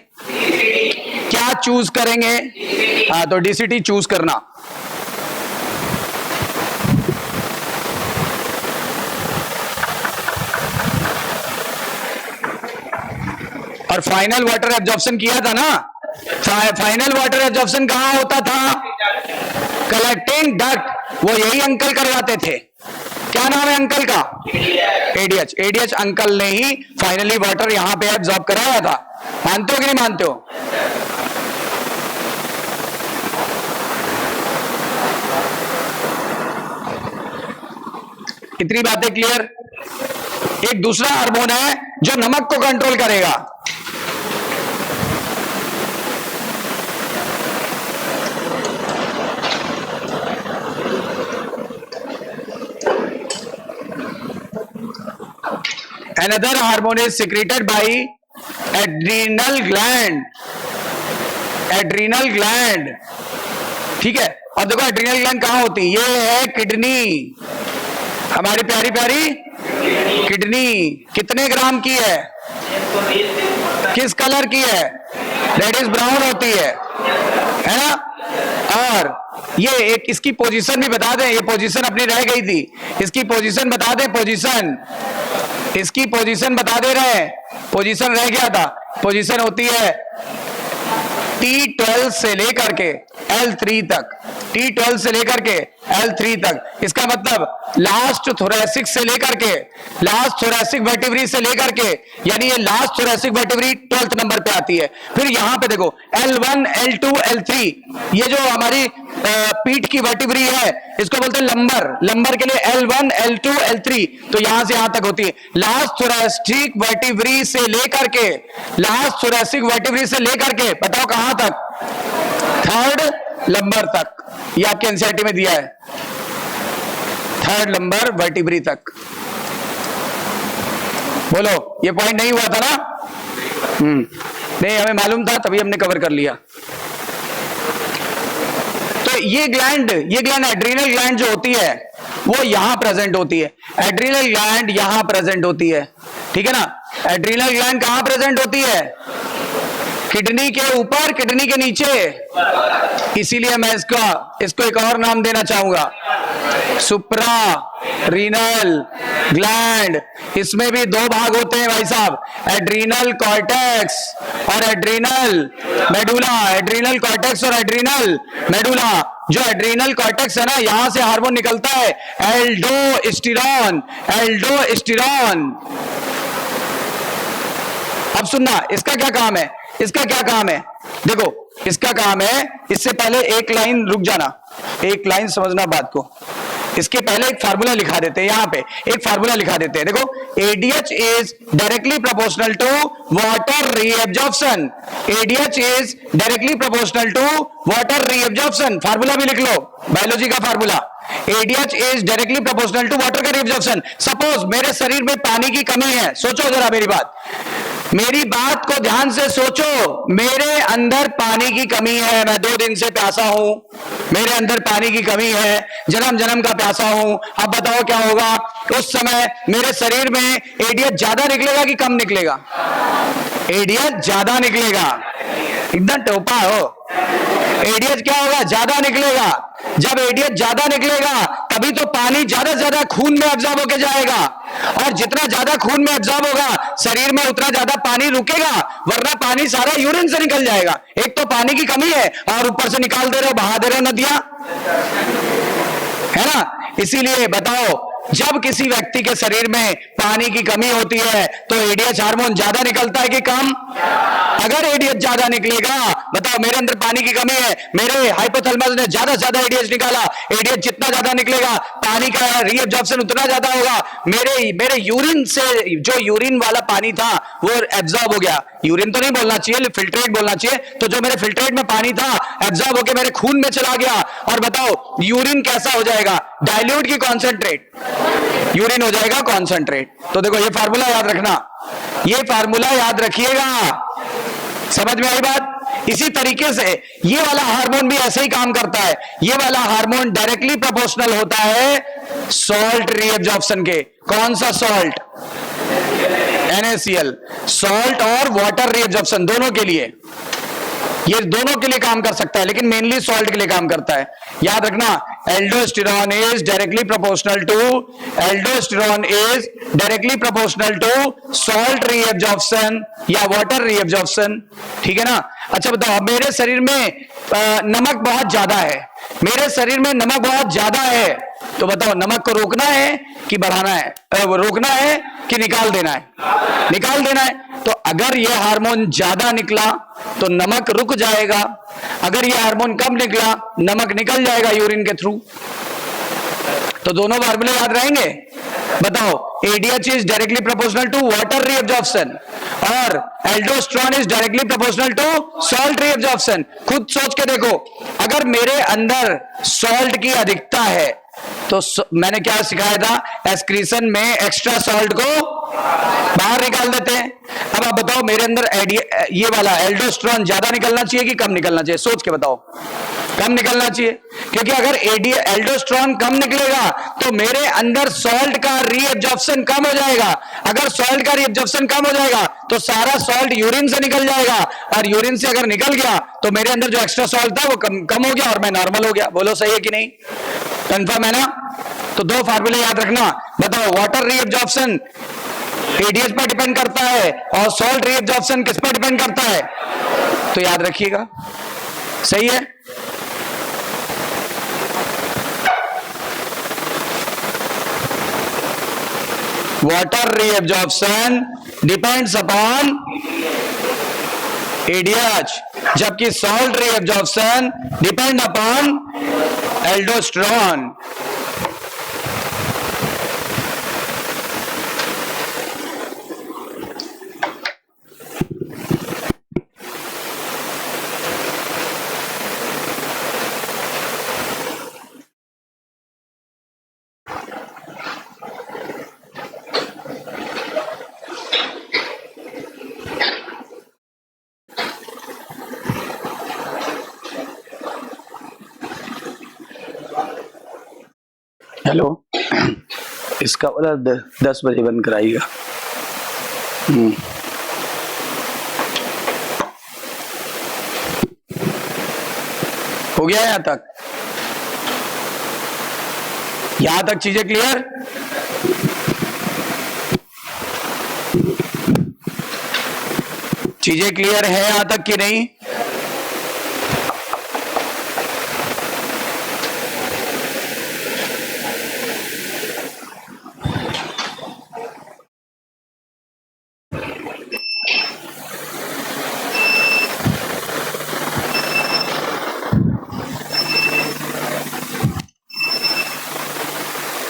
क्या चूज करेंगे? हाँ, तो डीसीटी चूज करना। और फाइनल वाटर एब्जॉर्प्शन किया था ना? फाइनल वाटर एब्जॉर्प्शन कहां होता था? Collecting duct. वो यही अंकल करवाते थे। क्या नाम है अंकल का? एडीएच। एडीएच अंकल ने ही फाइनली वाटर यहां पे एब्जॉर्ब कराया था। मानते हो कि नहीं मानते हो? इतनी बातें क्लियर? एक दूसरा हार्मोन है जो नमक को कंट्रोल करेगा। Another hormone is secreted by adrenal gland, adrenal gland, ठीक है। और देखो एड्रीनल ग्लैंड कहां होती है, ये है किडनी, हमारी प्यारी प्यारी किडनी। कितने ग्राम की है, किस कलर की है, रेडिश ब्राउन होती है ना। और ये एक इसकी पोजीशन भी बता दें, ये पोजीशन अपनी रह गई थी, इसकी पोजीशन बता दें, पोजीशन, इसकी पोजीशन बता दे रहे हैं, पोजीशन रह गया था। पोजीशन होती है T12 से लेकर के L3 तक, T12 से लेकर के L3 तक। इसका मतलब लास्ट थोरेसिक से लेकर के लास्ट थोरेसिक वर्टिब्री से लेकर के, यानी ये last thoracic vertebrae 12th number पे आती है। फिर यहां पे देखो L1, L2, L3, ये जो हमारी पीठ की वर्टिब्री है इसको बोलते हैं लंबर। लंबर के लिए L1, L2, L3, तो यहां से यहां तक होती है। लास्ट थोरेसिक वर्टिब्री से लेकर के लास्ट थोरेसिक वर्टिब्री से लेकर के बताओ कहां तक, 3rd लंबर तक। ये आपके एनसीईआरटी में दिया है, 3rd लंबर वर्टिब्री तक। बोलो, ये पॉइंट नहीं हुआ था ना? नहीं, हमें मालूम था तभी हमने कवर कर लिया। तो ये ग्लैंड एड्रीनल ग्लैंड जो होती है वो यहां प्रेजेंट होती है। एड्रीनल ग्लैंड यहां प्रेजेंट होती है, ठीक है ना। एड्रीनल ग्लैंड कहां प्रेजेंट होती है, किडनी के ऊपर, किडनी के नीचे। इसीलिए मैं इसको एक और नाम देना चाहूंगा, सुप्रा रीनल ग्लैंड। इसमें भी 2 भाग होते हैं भाई साहब, एड्रीनल कॉर्टेक्स और एड्रीनल मेडुला। एड्रीनल कॉर्टेक्स और एड्रीनल मेडुला। जो एड्रीनल कॉर्टेक्स है ना, यहां से हार्मोन निकलता है एल्डोस्टेरोन, एल्डोस्टेरोन। अब सुनना, इसका क्या काम है, इसका क्या काम है, देखो इसका काम है। इससे पहले एक लाइन रुक जाना, एक लाइन समझना बात को। इसके पहले एक फार्मूला लिखा देते हैं, यहां पे एक फार्मूला लिखा देते हैं। देखो, ADH is directly proportional to water reabsorption. ADH is directly proportional to water reabsorption. Formula भी लिख लो, बायोलॉजी का formula. ADH is directly proportional to water का रीएब्जॉर्प्शन। सपोज मेरे शरीर में पानी की कमी है, सोचो जरा मेरी बात, मेरी बात को ध्यान से सोचो। मेरे अंदर पानी की कमी है, मैं 2 दिन से प्यासा हूं, मेरे अंदर पानी की कमी है, जन्म जन्म का प्यासा हूं। अब बताओ क्या होगा, उस समय मेरे शरीर में ADH ज्यादा निकलेगा कि कम निकलेगा? ADH ज्यादा निकलेगा, एकदम टोपा हो। ADH क्या होगा, ज्यादा निकलेगा। जब ADH ज्यादा निकलेगा तभी तो पानी ज्यादा से ज्यादा खून में एब्जॉर्ब होके जाएगा, और जितना ज्यादा खून में एब्जॉर्ब होगा शरीर में उतना ज्यादा पानी रुकेगा, वरना पानी सारा यूरिन से निकल जाएगा। एक तो पानी की कमी है और ऊपर से निकाल दे रहे हो, बहा दे रहे हो नदियां, है ना। इसीलिए बताओ, जब किसी व्यक्ति के शरीर में पानी की कमी होती है तो ADH हार्मोन ज्यादा निकलता है कि कम? अगर ADH ज्यादा निकलेगा, बताओ मेरे अंदर पानी की कमी है, मेरे हाइपोथैलेमस ने ज्यादा से ज्यादा ADH निकाला, ADH जितना ज्यादा निकलेगा पानी का रीअब्जॉर्प्शन उतना ज्यादा होगा। मेरे यूरिन से जो यूरिन वाला पानी था वो एब्जॉर्ब हो गया, यूरिन तो नहीं बोलना चाहिए, फिल्ट्रेट बोलना चाहिए। तो जो मेरे फिल्ट्रेट में पानी था एब्जॉर्ब होकर मेरे खून में चला गया, और बताओ यूरिन कैसा हो जाएगा, डाइल्यूट की कॉन्सेंट्रेट, यूरिन हो जाएगा कॉन्सेंट्रेट। तो देखो ये फार्मूला याद रखना, ये फार्मूला याद रखिएगा, समझ में आई बात। इसी तरीके से ये वाला हार्मोन भी ऐसे ही काम करता है। ये वाला हार्मोन डायरेक्टली प्रोपोर्शनल होता है सॉल्ट रीअब्जॉर्प्शन के। कौन सा सॉल्ट? NaCl, सॉल्ट और वाटर रीअब्जॉर्प्शन दोनों के लिए, ये दोनों के लिए काम कर सकता है, लेकिन मेनली सॉल्ट के लिए काम करता है। याद रखना, aldosterone is directly proportional to salt reabsorption या वाटर रीअब्जॉर्प्शन, ठीक है ना। अच्छा बताओ, मेरे शरीर में नमक बहुत ज्यादा है, मेरे शरीर में नमक बहुत ज्यादा है, तो बताओ नमक को रोकना है कि बढ़ाना है? रोकना है कि निकाल देना है? निकाल देना है। तो अगर यह हार्मोन ज्यादा निकला तो नमक रुक जाएगा, अगर यह हार्मोन कम निकला नमक निकल जाएगा यूरिन के थ्रू। तो दोनों फार्मूले याद रहेंगे, बताओ, ADH is directly proportional to water reabsorption और aldosterone is directly proportional to salt reabsorption. खुद सोच के देखो, अगर मेरे अंदर सॉल्ट की अधिकता है तो मैंने क्या सिखाया था, एक्सक्रीशन में एक्स्ट्रा सॉल्ट को बाहर निकाल देते हैं। अब आप बताओ, मेरे अंदर ये वाला एल्डोस्टेरोन ज्यादा निकलना चाहिए कि कम निकलना चाहिए? सोच के बताओ। कम निकलना चाहिए, क्योंकि अगर एल्डोस्टेरोन कम निकलेगा तो मेरे अंदर सॉल्ट का रीअब्जॉर्प्शन कम हो जाएगा। अगर सॉल्ट का रीअब्जॉर्प्शन कम हो जाएगा तो सारा सॉल्ट यूरिन से निकल जाएगा, और यूरिन से अगर निकल गया तो मेरे अंदर जो एक्स्ट्रा सॉल्ट था वो कम हो गया और मैं नॉर्मल हो गया। बोलो सही है कि नहीं? कंफर्म है ना? तो दो फार्मूले याद रखना। बताओ, वाटर रीअब्जॉर्प्शन ADH पर डिपेंड करता है और सॉल्ट रीअब्जॉर्प्शन किस पर डिपेंड करता है? तो याद रखिएगा। सही है? Water reabsorption depends upon ADH, जबकि salt reabsorption depend upon aldosterone. Hello, इसका वाला 10 बजे बंद कराइएगा। हो गया यहां तक? यहां तक चीजें क्लियर? चीजें क्लियर है यहां तक कि नहीं?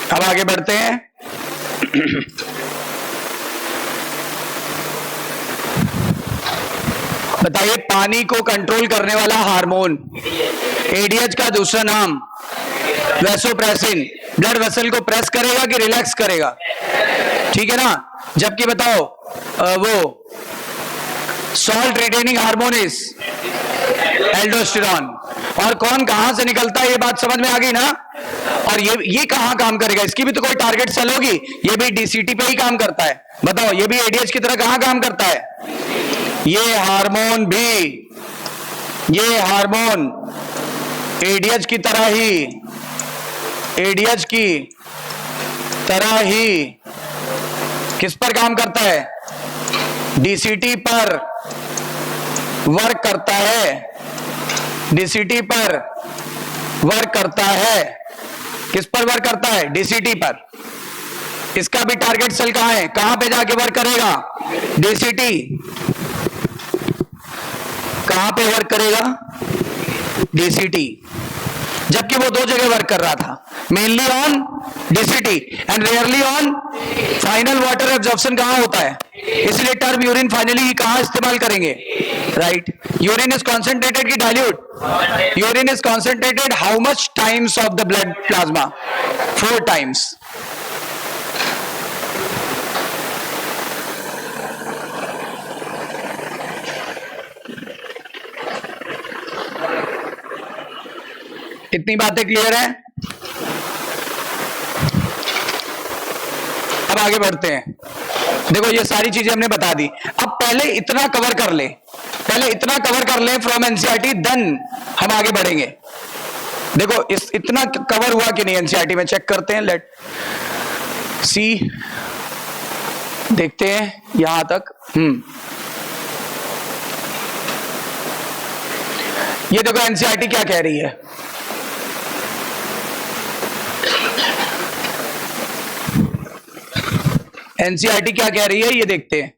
अब आगे बढ़ते हैं। बताइए, पानी को कंट्रोल करने वाला हार्मोन ADH का दूसरा नाम वैसोप्रेसिन। ब्लड वेसल को प्रेस करेगा कि रिलैक्स करेगा? ठीक है ना? जबकि बताओ, वो salt retaining hormone is aldosterone. और कौन कहां से निकलता है, ये बात समझ में आ गई ना? और ये कहां काम करेगा? इसकी भी तो कोई टारगेट सेल होगी। ये भी DCT पे ही काम करता है। बताओ, ये भी ADH की तरह कहां काम करता है? ये हार्मोन ADH की तरह ही किस पर काम करता है? DCT पर वर्क करता है। DCT पर वर्क करता है। किस पर वर्क करता है? DCT पर। इसका भी टारगेट सेल कहां है? कहां पे जाके वर्क करेगा? DCT। कहां पे वर्क करेगा? DCT। जबकि वो दो जगह वर्क कर रहा था, mainly on DCT and rarely on final water absorption. कहां होता है? इसलिए टर्म यूरिन फाइनली कहां इस्तेमाल करेंगे? राइट। यूरिन इज कॉन्सेंट्रेटेड की dilute? Urine is concentrated how much times of the blood plasma? 4 times. इतनी बातें क्लियर है? अब आगे बढ़ते हैं। देखो, ये सारी चीजें हमने बता दी। अब पहले इतना कवर कर ले, फ्रॉम एनसीईआरटी, देन हम आगे बढ़ेंगे। देखो, इतना कवर हुआ कि नहीं एनसीईआरटी में? चेक करते हैं। लेट सी, देखते हैं यहां तक। ये देखो एनसीईआरटी क्या कह रही है। एनसीईआरटी क्या कह रही है ये देखते हैं।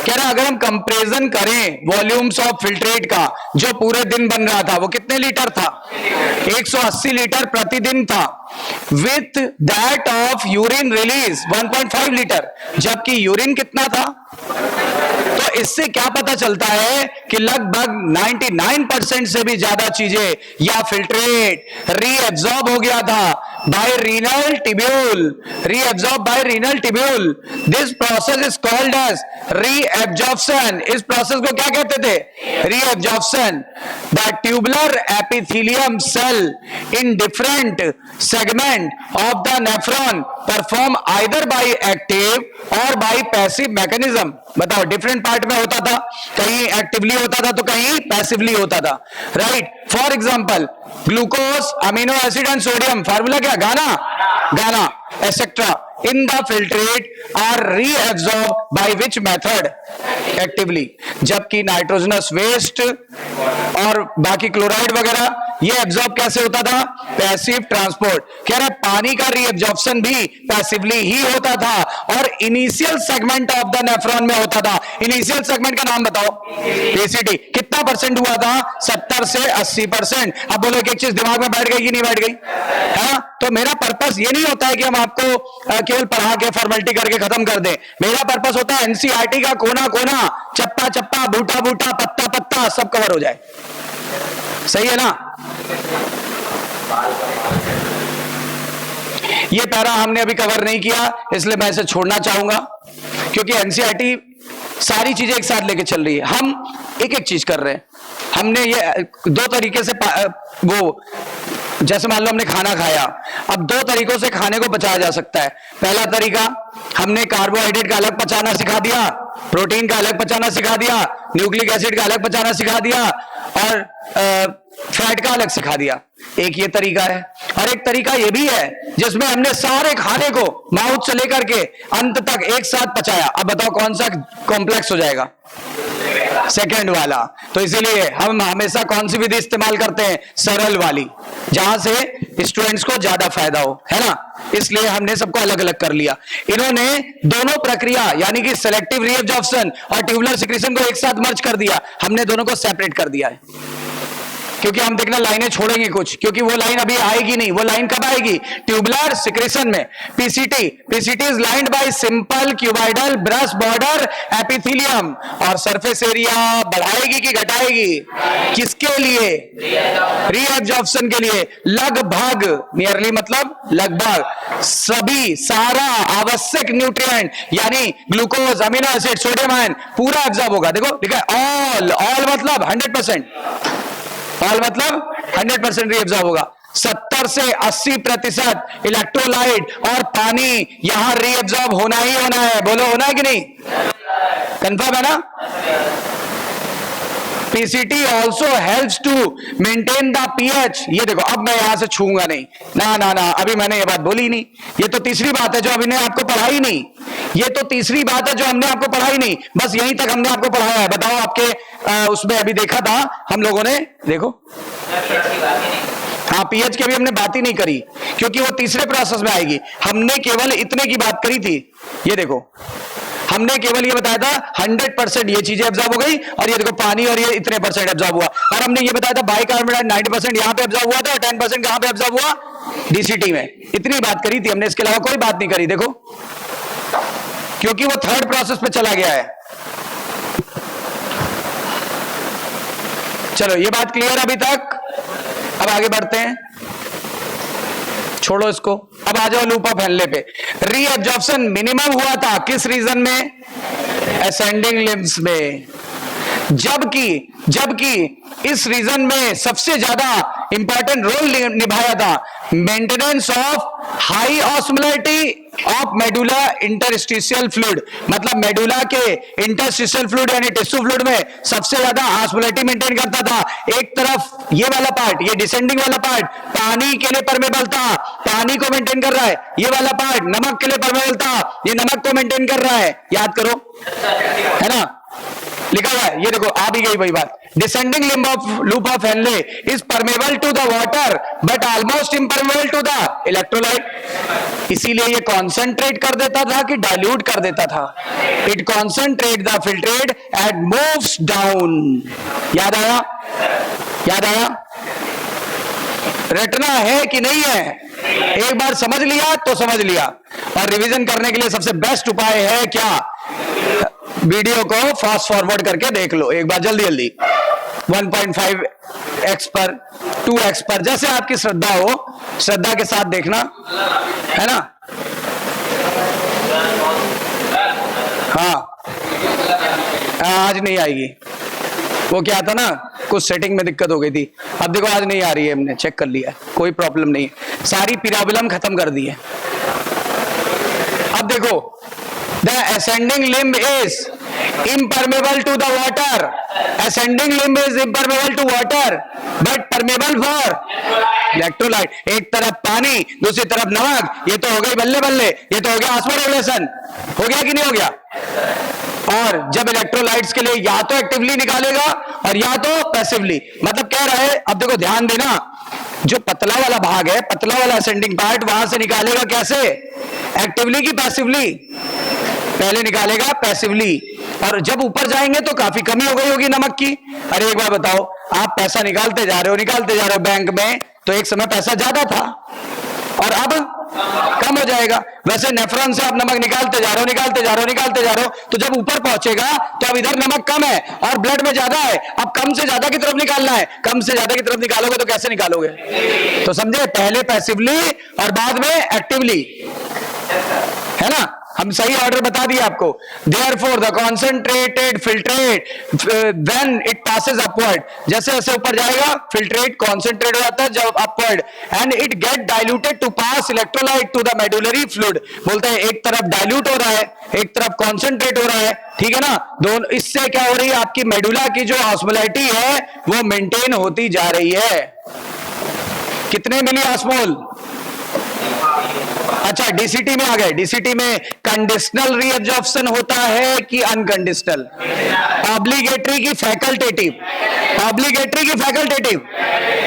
कह रहा है, अगर हम कंपैरिजन करें वॉल्यूम्स ऑफ फिल्ट्रेट का जो पूरे दिन बन रहा था वो कितने लीटर था? 180 लीटर प्रतिदिन था। With that of urine release 1.5 litre, जबकि यूरिन कितना था? तो इससे क्या पता चलता है कि लगभग 99% से भी ज्यादा चीजें या फिल्ट्रेट रीएब्सॉर्ब हो गया था by renal tubule, reabsorb by renal tubule. This process is called as reabsorption. इस प्रोसेस को क्या कहते थे? Reabsorption. The tubular epithelium cell in different segment of the nephron perform either by active और बाय पैसिव मैकेनिज्म। बताओ, डिफरेंट पार्ट में होता था, कहीं एक्टिवली होता था तो कहीं पैसिवली होता था, right? For example glucose, amino acid and sodium, formula क्या? गाना etcetera in the filtrate are reabsorb by which method? Actively. जबकि नाइट्रोजनस वेस्ट और बाकी क्लोराइड वगैरह ये एब्जॉर्ब कैसे होता था? Passive transport. कह रहा पानी का रीएब्जॉर्प्शन भी पैसिवली ही होता था और initial segment of the nephron में होता था। इनिशियल सेगमेंट का नाम बताओ? पीसीटी। कितना परसेंट हुआ था? 70 से 80%। अब बोलो एक चीज दिमाग में बैठ गई कि नहीं बैठ गई? हाँ, तो मेरा पर्पस ये नहीं होता है कि हम आपको केवल पढ़ा के फॉर्मेलिटी करके खत्म कर दें। मेरा पर्पस होता है एनसीईआरटी का कोना कोना, चप्पा चप्पा, बूटा बूटा, पत्ता पत्ता सब कवर हो जाए। सही है ना? ये पैरा हमने अभी कवर नहीं किया, इसलिए मैं इसे छोड़ना चाहूंगा, क्योंकि एनसीईआरटी सारी चीजें एक साथ लेके चल रही है। हम एक एक चीज कर रहे हैं। हमने ये दो तरीके से वो, जैसे मान लो हमने खाना खाया, अब दो तरीकों से खाने को पचाया जा सकता है। पहला तरीका, हमने कार्बोहाइड्रेट का अलग पचाना सिखा दिया, प्रोटीन का अलग पचाना सिखा दिया, न्यूक्लिक एसिड का अलग पचाना सिखा दिया और फैट का अलग सिखा दिया। एक ये तरीका है। और एक तरीका ये भी है जिसमें हमने सारे खाने को माउथ से लेकर के अंत तक एक साथ पचाया। अब बताओ कौन सा कॉम्प्लेक्स हो जाएगा? सेकंड वाला। तो इसीलिए हम हमेशा कौन सी विधि इस्तेमाल करते हैं? सरल वाली, जहां से स्टूडेंट्स को ज्यादा फायदा हो, है ना? इसलिए हमने सबको अलग अलग कर लिया। इन्होंने दोनों प्रक्रिया यानी कि सेलेक्टिव रीएब्जॉर्प्शन और ट्यूबुलर सिक्रीशन को एक साथ मर्ज कर दिया। हमने दोनों को सेपरेट कर दिया है, क्योंकि हम देखना लाइनें छोड़ेंगे कुछ, क्योंकि वो लाइन अभी आएगी नहीं। वो लाइन कब आएगी? ट्यूबुलर सिक्रीशन में। PCT is lined by simple cuboidal brush border epithelium. और सरफेस एरिया बढ़ाएगी कि घटाएगी? किसके लिए? रीएब्जॉर्प्शन के लिए। लगभग, नियरली मतलब लगभग सभी, सारा आवश्यक न्यूट्रिएंट यानी glucose, amino acid, sodium ion पूरा एब्जॉर्ब होगा। देखो लिखा है ऑल मतलब 100%। ऑल मतलब 100% रीएब्सॉर्ब होगा। 70 से 80% इलेक्ट्रोलाइट और पानी यहां रीएब्सॉर्ब होना ही होना है। बोलो होना है कि नहीं? कंफर्म है ना? PCT also helps to maintain the pH. ये देखो, अब मैं यहां से छूंगा नहीं, ना, अभी मैंने ये बात बोली नहीं। ये तो तीसरी बात है जो अभी ने आपको पढ़ाई नहीं। ये तो तीसरी बात है जो हमने आपको पढ़ाई नहीं, बस यहीं तक हमने आपको पढ़ाया है। बताओ, आपके उसमें अभी देखा था हम लोगों ने, देखो हाँ, पीएच की अभी हमने बात ही नहीं करी, क्योंकि वो तीसरे प्रोसेस में आएगी। हमने केवल इतने की बात करी थी। ये देखो, हमने केवल ये बताया था 100% ये चीजें एब्जॉर्ब हो गई, और ये देखो पानी और ये इतने परसेंट एब्जॉर्ब हुआ। और हमने ये बताया था बाइकार्बोनेट 90% यहां पे एब्जॉर्ब हुआ था और 10% कहां पे एब्जॉर्ब हुआ? डीसीटी में। इतनी बात करी थी हमने, इसके अलावा कोई बात नहीं करी। देखो, क्योंकि वो थर्ड प्रोसेस पे चला गया है। चलो, ये बात क्लियर अभी तक? अब आगे बढ़ते हैं, छोड़ो इसको। अब आ जाओ लूप ऑफ हेनले पे। रीएब्जॉर्प्शन मिनिमम हुआ था किस रीजन में? असेंडिंग लिम्ब्स में। जबकि इस रीजन में सबसे ज्यादा इंपॉर्टेंट रोल निभाया था maintenance of high osmolarity of medulla interstitial fluid. मतलब मेडुला के इंटरस्टिशियल फ्लूइड यानी टिश्यू फ्लूइड में सबसे ज्यादा ऑस्मोलैरिटी मेंटेन करता था। एक तरफ ये वाला पार्ट, ये डिसेंडिंग वाला पार्ट पानी के लिए परमेबल था, पानी को मेंटेन कर रहा है। ये वाला पार्ट नमक के लिए परमेबल था, ये नमक को मेंटेन कर रहा है। याद करो, है ना? लिखा हुआ है, ये देखो, आ भी गई वही बात। Descending limb of loop of Henle is permeable to the water but almost impermeable to the electrolyte. इसीलिए ये कॉन्सेंट्रेट कर देता था कि डाइल्यूट कर देता था? It concentrate the filtrate and moves down. याद आया? याद आया? रटना है कि नहीं है? एक बार समझ लिया तो समझ लिया। और रिवीजन करने के लिए सबसे बेस्ट उपाय है क्या? वीडियो को फास्ट फॉरवर्ड करके देख लो एक बार, जल्दी जल्दी। 1.5x पर, 2x पर, जैसे आपकी श्रद्धा हो, श्रद्धा के साथ देखना, है ना? हाँ, आज नहीं आएगी। वो क्या था ना, कुछ सेटिंग में दिक्कत हो गई थी। अब देखो आज नहीं आ रही है, हमने चेक कर लिया, कोई प्रॉब्लम नहीं है, सारी पिराबुलम खत्म कर दी है। अब देखो, the ascending limb is impermeable to the water, ascending limb is impermeable to water but permeable for electrolyte। एक तरफ पानी, दूसरी तरफ नमक, ये तो हो गई बल्ले बल्ले, ये तो हो गया ऑस्मोरेगुलेशन। हो गया कि नहीं हो गया? और जब इलेक्ट्रोलाइट्स के लिए या तो एक्टिवली निकालेगा और या तो पैसिवली, मतलब कह रहा है, अब देखो ध्यान देना, जो पतला वाला भाग है, पतला वाला असेंडिंग पार्ट, वहां से निकालेगा कैसे? एक्टिवली कि पैसिवली? पहले निकालेगा पैसिवली, और जब ऊपर जाएंगे तो काफी कमी हो गई होगी नमक की। अरे एक बार बताओ, आप पैसा निकालते जा रहे हो बैंक में, तो एक समय पैसा ज्यादा था और अब कम हो जाएगा। वैसे नेफ्रॉन से आप नमक निकालते जा रहे हो, तो जब ऊपर पहुंचेगा तो अब इधर नमक कम है और ब्लड में ज्यादा है, अब कम से ज्यादा की तरफ निकालना है। कम से ज्यादा की तरफ निकालोगे तो कैसे निकालोगे? तो समझे, पहले पैसिवली और बाद में एक्टिवली, है ना? हम सही ऑर्डर बता दिए आपको। Therefore, the concentrated filtrate when it passes upward, जैसे जैसे ऊपर जाएगा फिल्ट्रेट कॉन्सेंट्रेट हो जाता है जब upward, and it get diluted to pass electrolyte to the medullary fluid. बोलते हैं एक तरफ डाइल्यूट हो रहा है, एक तरफ कॉन्सेंट्रेट हो रहा है, ठीक है ना? दोनों, इससे क्या हो रही है, आपकी मेडुला की जो ऑस्मोलैरिटी है वो मेंटेन होती जा रही है। कितने मिली ऑस्मोल? अच्छा, डीसीटी में आ गए। डीसीटी में कंडीशनल रीअब्जॉर्प्शन होता है कि अनकंडीशनल? ऑब्लिगेटरी की फैकल्टेटिव? ऑब्लिगेटरी की फैकल्टेटिव?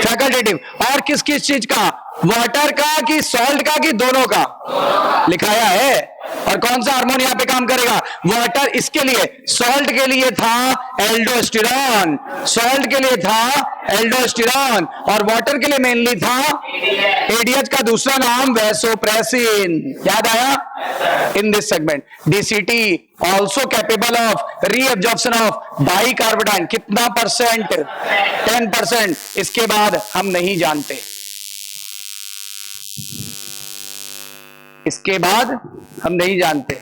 फैकल्टेटिव। और किस किस चीज का? वाटर का कि सॉल्ट का कि दोनों का? लिखाया है। और कौन सा हार्मोन यहां पे काम करेगा? वाटर। इसके लिए, सॉल्ट के लिए था एल्डोस्टेरॉन, सॉल्ट के लिए था एल्डोस्टेरॉन, और वाटर के लिए मेनली था एडीएच का दूसरा नाम वैसोप्रेसिन। याद आया? In this segment DCT also capable of reabsorption of bicarbonate. कितना परसेंट? 10%। इसके बाद हम नहीं जानते, इसके बाद हम नहीं जानते।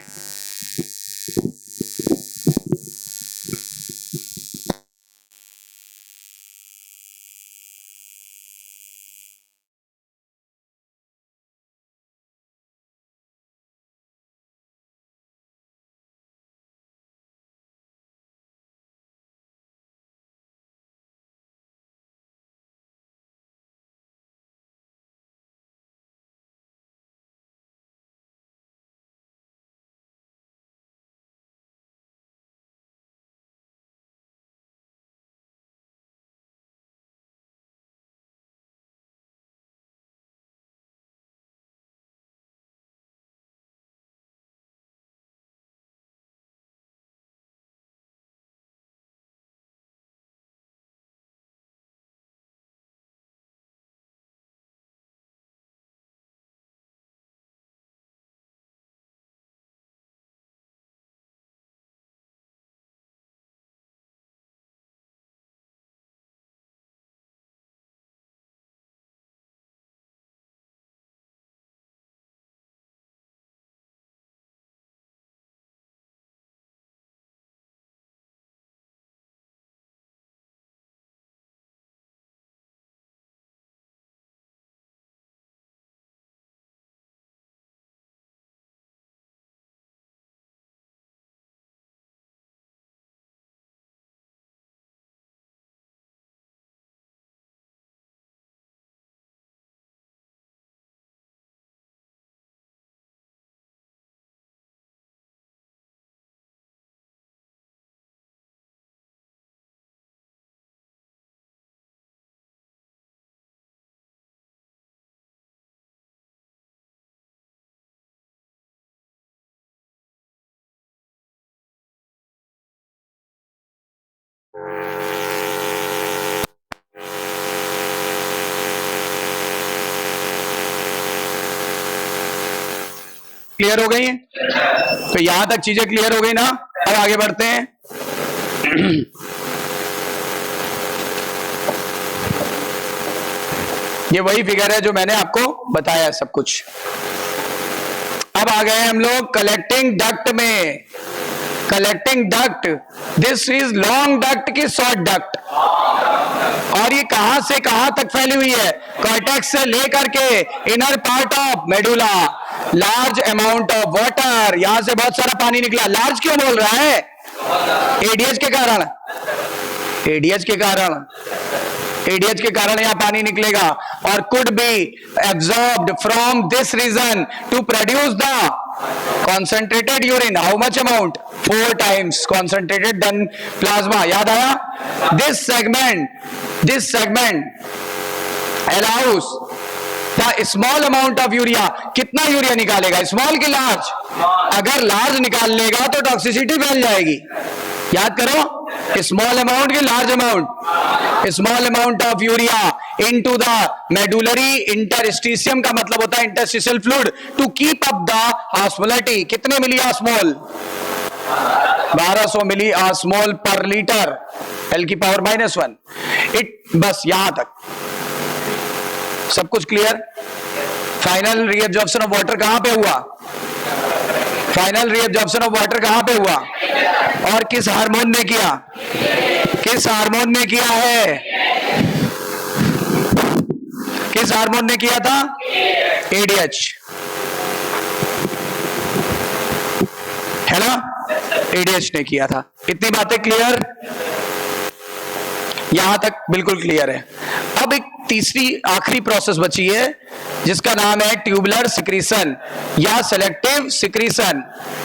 क्लियर हो गई है? तो यहां तक चीजें क्लियर हो गई ना? अब आगे बढ़ते हैं। ये वही फिगर है जो मैंने आपको बताया सब कुछ। अब आ गए हम लोग कलेक्टिंग डक्ट में। Collecting duct, this is long duct की शॉर्ट डक्ट, और ये कहां से कहां तक फैली हुई है? कॉर्टेक्स से लेकर के inner part of medulla. Large amount of water, यहां से बहुत सारा पानी निकला। लार्ज क्यों बोल रहा है? एडीएच के कारण, एडीएच के कारण, एडीएच के कारण यहां पानी निकलेगा। और could be absorbed from this region to produce the concentrated urine. How much amount? 4 times concentrated than plasma. याद आया? This segment allows the small amount of urea. कितना यूरिया निकालेगा? स्मॉल की लार्ज? अगर लार्ज निकाल लेगा तो टॉक्सिसिटी फैल जाएगी। याद करो, स्मॉल अमाउंट की large amount, small amount of urea into the medullary interstitium का मतलब होता है interstitial fluid to keep up the osmolality. कितने milli osmole? 1200 milli osmole per litre, L की पावर -1। बस यहां तक सब कुछ clear. Final reabsorption of water कहां पे हुआ? फाइनल रीअब्जॉर्प्शन ऑफ वाटर कहां पे हुआ और किस हार्मोन ने किया? किस हार्मोन ने किया है? किस हार्मोन ने किया था? एडीएच, है ना? एडीएच ने किया था। इतनी बातें क्लियर? यहां तक बिल्कुल क्लियर है। अब एक तीसरी आखिरी प्रोसेस बची है जिसका नाम है ट्यूबुलर सिक्रीशन या सेलेक्टिव सिक्रीशन।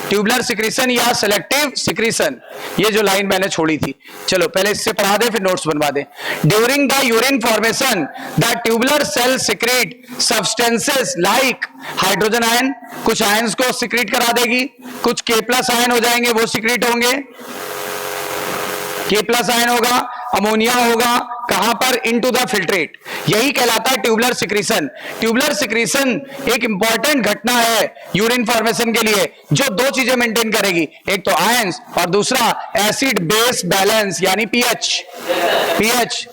ट्यूबुलर सिक्रीशन या सेलेक्टिव सिक्रीशन, ये जो लाइन मैंने छोड़ी थी, चलो पहले इससे पढ़ा दे फिर नोट्स बनवा दे। During the urine formation the tubular cell secrete substances like hydrogen ion, कुछ आयंस को सिक्रीट करा देगी, कुछ K+ आयन हो जाएंगे वो सिक्रीट होंगे। K+ आयन होगा, अमोनिया होगा, कहां पर? Into the filtrate. यही कहलाता है ट्यूबुलर सिक्रीशन। ट्यूबुलर सिक्रीशन एक इंपॉर्टेंट घटना है यूरिन फॉर्मेशन के लिए, जो दो चीजें मेंटेन करेगी, एक तो आयंस और दूसरा एसिड बेस बैलेंस यानी पीएच। पीएच,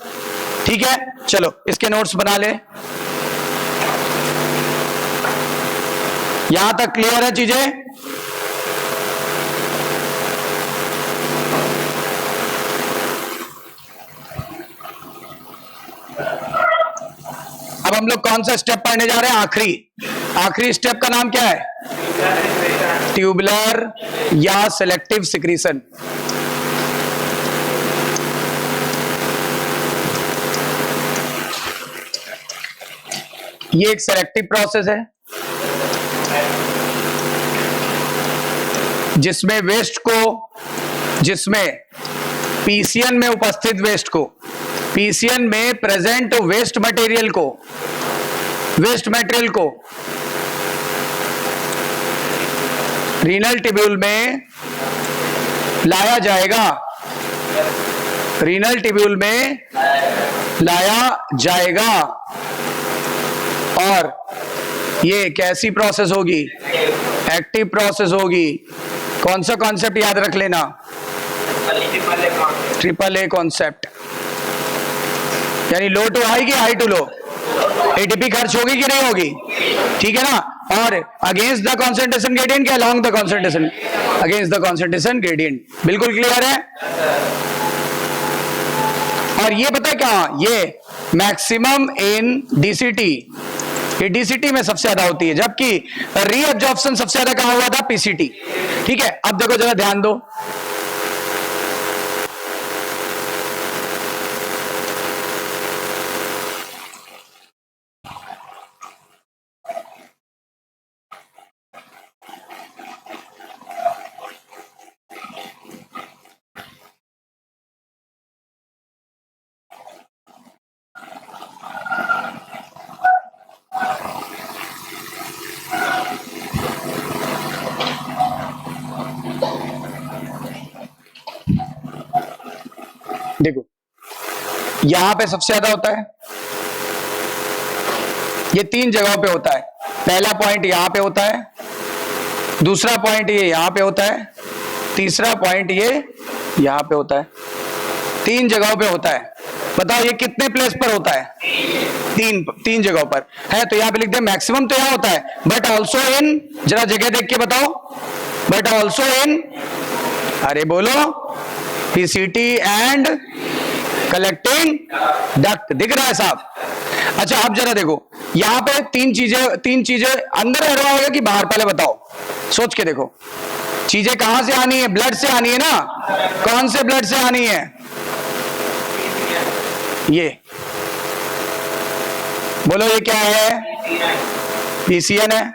ठीक है? चलो इसके नोट्स बना ले। यहां तक क्लियर है चीजें? अब हम लोग कौन सा स्टेप पढ़ने जा रहे हैं? आखिरी स्टेप का नाम क्या है? ट्यूबुलर या सेलेक्टिव सिक्रीशन। ये एक सेलेक्टिव प्रोसेस है जिसमें वेस्ट को, जिसमें पीसीएन में उपस्थित वेस्ट को, पीसीएन में प्रेजेंट वेस्ट मटेरियल को रीनल ट्यूब्यूल में लाया जाएगा। रीनल ट्यूब्यूल में लाया जाएगा और ये कैसी प्रोसेस होगी? एक्टिव प्रोसेस होगी। कौन सा कॉन्सेप्ट याद रख लेना? AAA कॉन्सेप्ट, यानी लो टू हाई की हाई टू लो। एटीपी खर्च होगी कि नहीं होगी? ठीक है ना? और अगेंस्ट द कॉन्सेंट्रेशन ग्रेडियंट क्या? Along the concentration, against the concentration gradient. बिल्कुल क्लियर है? और ये पता है क्या? ये मैक्सिमम इन डीसीटी, ये डीसीटी में सबसे ज्यादा होती है, जबकि रीअब्जॉर्प्शन सबसे ज्यादा कहां हुआ था? पीसीटी। ठीक है? अब देखो जरा ध्यान दो, देखो यहां पे सबसे ज्यादा होता है, ये 3 जगहों पे होता है। पहला पॉइंट यहां पे होता है, दूसरा पॉइंट ये यहां पे होता है, तीसरा पॉइंट ये यहां पे होता है, 3 जगहों पे होता है। बताओ ये कितने प्लेस पर होता है? 3 जगहों पर है। तो यहां पे लिख दे मैक्सिमम तो यहां होता है, बट ऑल्सो इन, जरा जगह देख के बताओ, बट ऑल्सो इन, अरे बोलो, पीसीटी एंड कलेक्टिंग डक्ट। दिख रहा है साहब? अच्छा आप जरा देखो यहां पे 3 चीजें अंदर एरो आएगा कि बाहर, पहले बताओ, सोच के देखो। चीजें कहां से आनी है? ब्लड से आनी है ना। कौन से ब्लड से आनी है? ये बोलो, ये क्या है? पीसीएन है।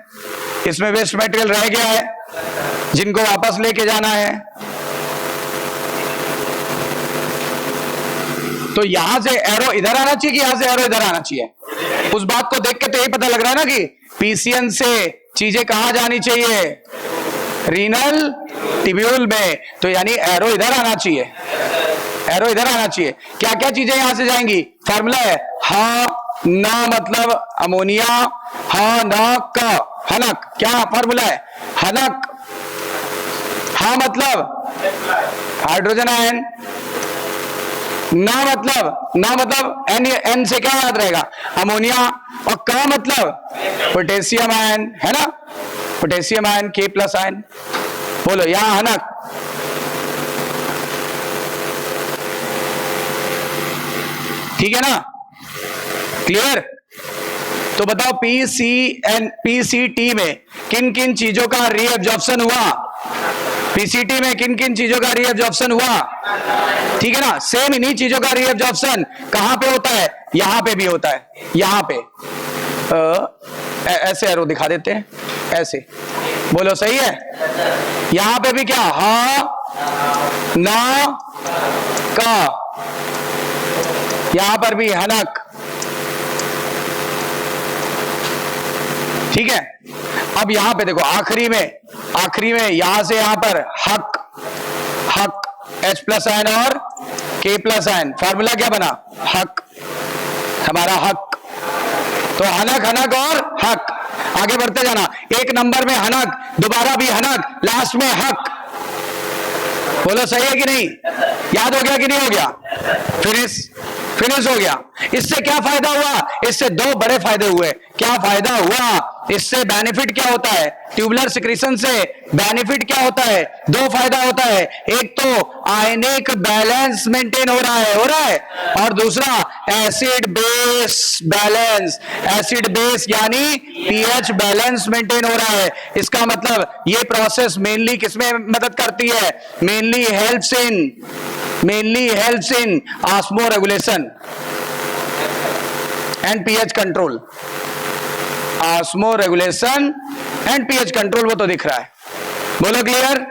इसमें वेस्ट मटेरियल रह गया है जिनको वापस लेके जाना है। तो यहां से एरो इधर आना चाहिए कि यहां से एरो इधर आना चाहिए? उस बात को देख के तो यही पता लग रहा है ना कि पीसीएन से चीजें कहां जानी चाहिए? रीनल टिब्यूल में। तो यानी एरो इधर आना चाहिए, एरो इधर आना चाहिए। क्या क्या चीजें यहां से जाएंगी? फार्मूला है हा ना मतलब अमोनिया, हा ना का हनक। क्या फार्मूला है? हनक। हा मतलब हाइड्रोजन आयन, ना मतलब एन से क्या याद रहेगा? अमोनिया, और का मतलब पोटेशियम आयन, है ना, पोटेशियम आयन, K+ आयन। बोलो यहां हनक, ठीक है ना? क्लियर? तो बताओ पीसीटी में किन किन चीजों का रीअब्जॉर्प्शन हुआ? पीसीटी में किन किन चीजों का रीअब्जॉर्प्शन हुआ? ठीक है ना? सेम इन्हीं चीजों का रीअब्जॉर्प्शन कहां पे होता है? यहां पे भी होता है। यहां पे ऐसे एरो दिखा देते हैं, ऐसे। बोलो सही है? यहां पे भी क्या? हा ना का, यहां पर भी हनक, ठीक है। अब यहां पे देखो आखिरी में यहां से यहां पर हक H+ आयन और K+ आयन। फार्मूला क्या बना? हक, हमारा हक। तो हनक और हक, आगे बढ़ते जाना। 1 नंबर में हनक, दोबारा भी हनक, लास्ट में हक। बोलो सही है कि नहीं? याद हो गया कि नहीं हो गया? फिनिश हो गया। इससे क्या फायदा हुआ? इससे 2 बड़े फायदे हुए। क्या फायदा हुआ? इससे बेनिफिट क्या होता है? ट्यूबुलर सिक्रीशन से बेनिफिट क्या होता है? 2 फायदा होता है। एक तो आयनिक बैलेंस मेंटेन हो रहा है, और दूसरा acid base balance, acid base यानी पीएच बैलेंस मेंटेन हो रहा है। इसका मतलब ये प्रोसेस मेनली किसमें मदद करती है? Mainly helps in osmo regulation and pH control. Osmo regulation and pH control, वो तो दिख रहा है। बोलो क्लियर?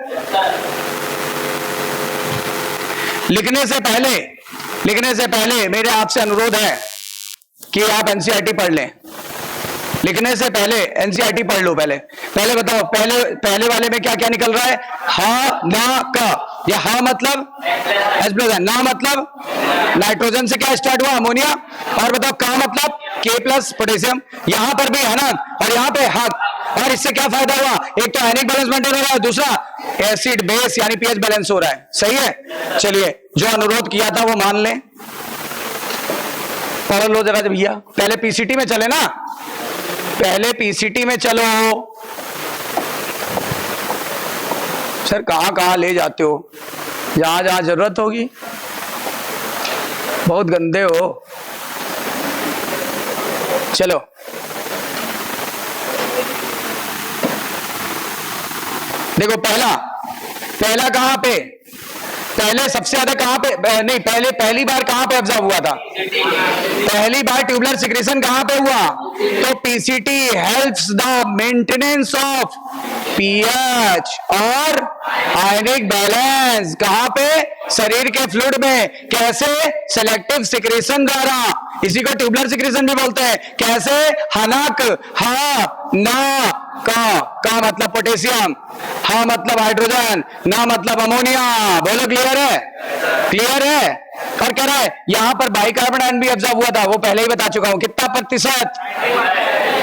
लिखने से पहले मेरे आपसे अनुरोध है कि आप एनसीईआरटी पढ़ लें। लिखने से पहले एनसीईआरटी पढ़ लो। पहले बताओ, पहले वाले में क्या क्या निकल रहा है? हा ना का। या हा मतलब H+ है, ना मतलब नाइट्रोजन से क्या स्टार्ट हुआ? अमोनिया। और बताओ का मतलब K+ पोटेशियम। यहां पर भी है ना, और यहां पे हक। और इससे क्या फायदा हुआ? एक तो आयनिक बैलेंस मेंटेन हो रहा है, दूसरा एसिड बेस यानी पीएच बैलेंस हो रहा है। सही है? चलिए, जो अनुरोध किया था वो मान लें। पढ़ लो जरा भैया। पहले पीसीटी में चले ना, पहले पीसीटी में चलो। सर कहां ले जाते हो? जहां जहां जरूरत होगी। बहुत गंदे हो। चलो देखो, पहला कहां पे? पहले सबसे ज्यादा कहां पे? नहीं, पहली बार कहां पे ऑब्जर्व हुआ था? पहली बार ट्यूबुलर सिक्रीशन कहां पे हुआ? तो PCT helps the maintenance of pH और आयनिक बैलेंस। कहां पे? शरीर के फ्लूइड में। कैसे? सेलेक्टिव सिक्रीशन द्वारा। इसी को ट्यूबुलर सिक्रीशन भी बोलते हैं। कैसे? हनक, हा ना का मतलब पोटेशियम, हा मतलब हाइड्रोजन, ना मतलब अमोनिया। बोलो क्लियर है? क्लियर है? और कह रहा है यहां पर बाइकार्बन आयन भी ऑब्जर्व हुआ था, वो पहले ही बता चुका हूं। कितना %?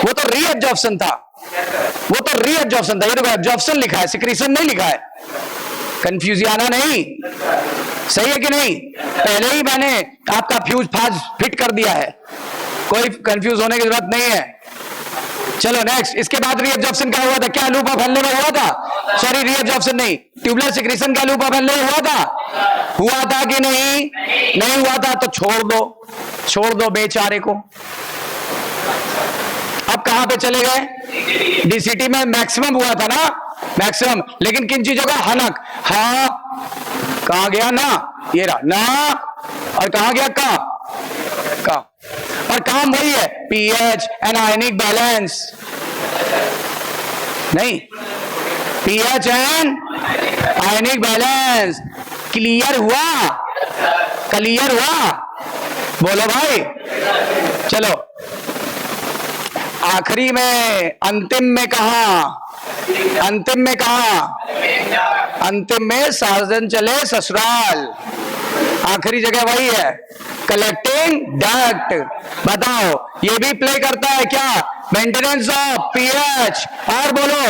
वो तो रीअब्जॉर्प्शन था। वो तो रीअब्जॉर्प्शन था, ये देखो एब्जॉर्प्शन लिखा है, सिक्रीशन नहीं लिखा है। कंफ्यूजियाना नहीं, सही है कि नहीं? पहले ही मैंने आपका फ्यूज फाज फिट कर दिया है, कोई कंफ्यूज होने की जरूरत नहीं है। चलो नेक्स्ट, इसके बाद रीअब्जॉर्प्शन क्या हुआ था? क्या लूप ऑफ हेनले में हुआ था? सॉरी, रीअब्जॉर्प्शन नहीं, ट्यूबुलर सिक्रीशन का लूप ऑफ हेनले में हुआ था कि नहीं? नहीं हुआ था तो छोड़ दो बेचारे को। अब कहां पे चले गए? डीसीटी में मैक्सिमम हुआ था ना, मैक्सिमम, लेकिन किन चीजों का? हनक, हाँ, कहां गया ना, ये रहा ना, और कहां गया का, और काम वही है, पीएच एंड आयनिक बैलेंस, नहीं, pH and ionic balance. Clear हुआ? क्लियर हुआ? बोलो भाई। चलो आखिरी में, अंतिम में कहा? अंतिम में कहा? अंतिम में सार्जन चले ससुराल, आखिरी जगह वही है, कलेक्टिंग डक्ट। बताओ ये भी प्ले करता है क्या? मेंटेनेंस ऑफ पीएच, और बोलो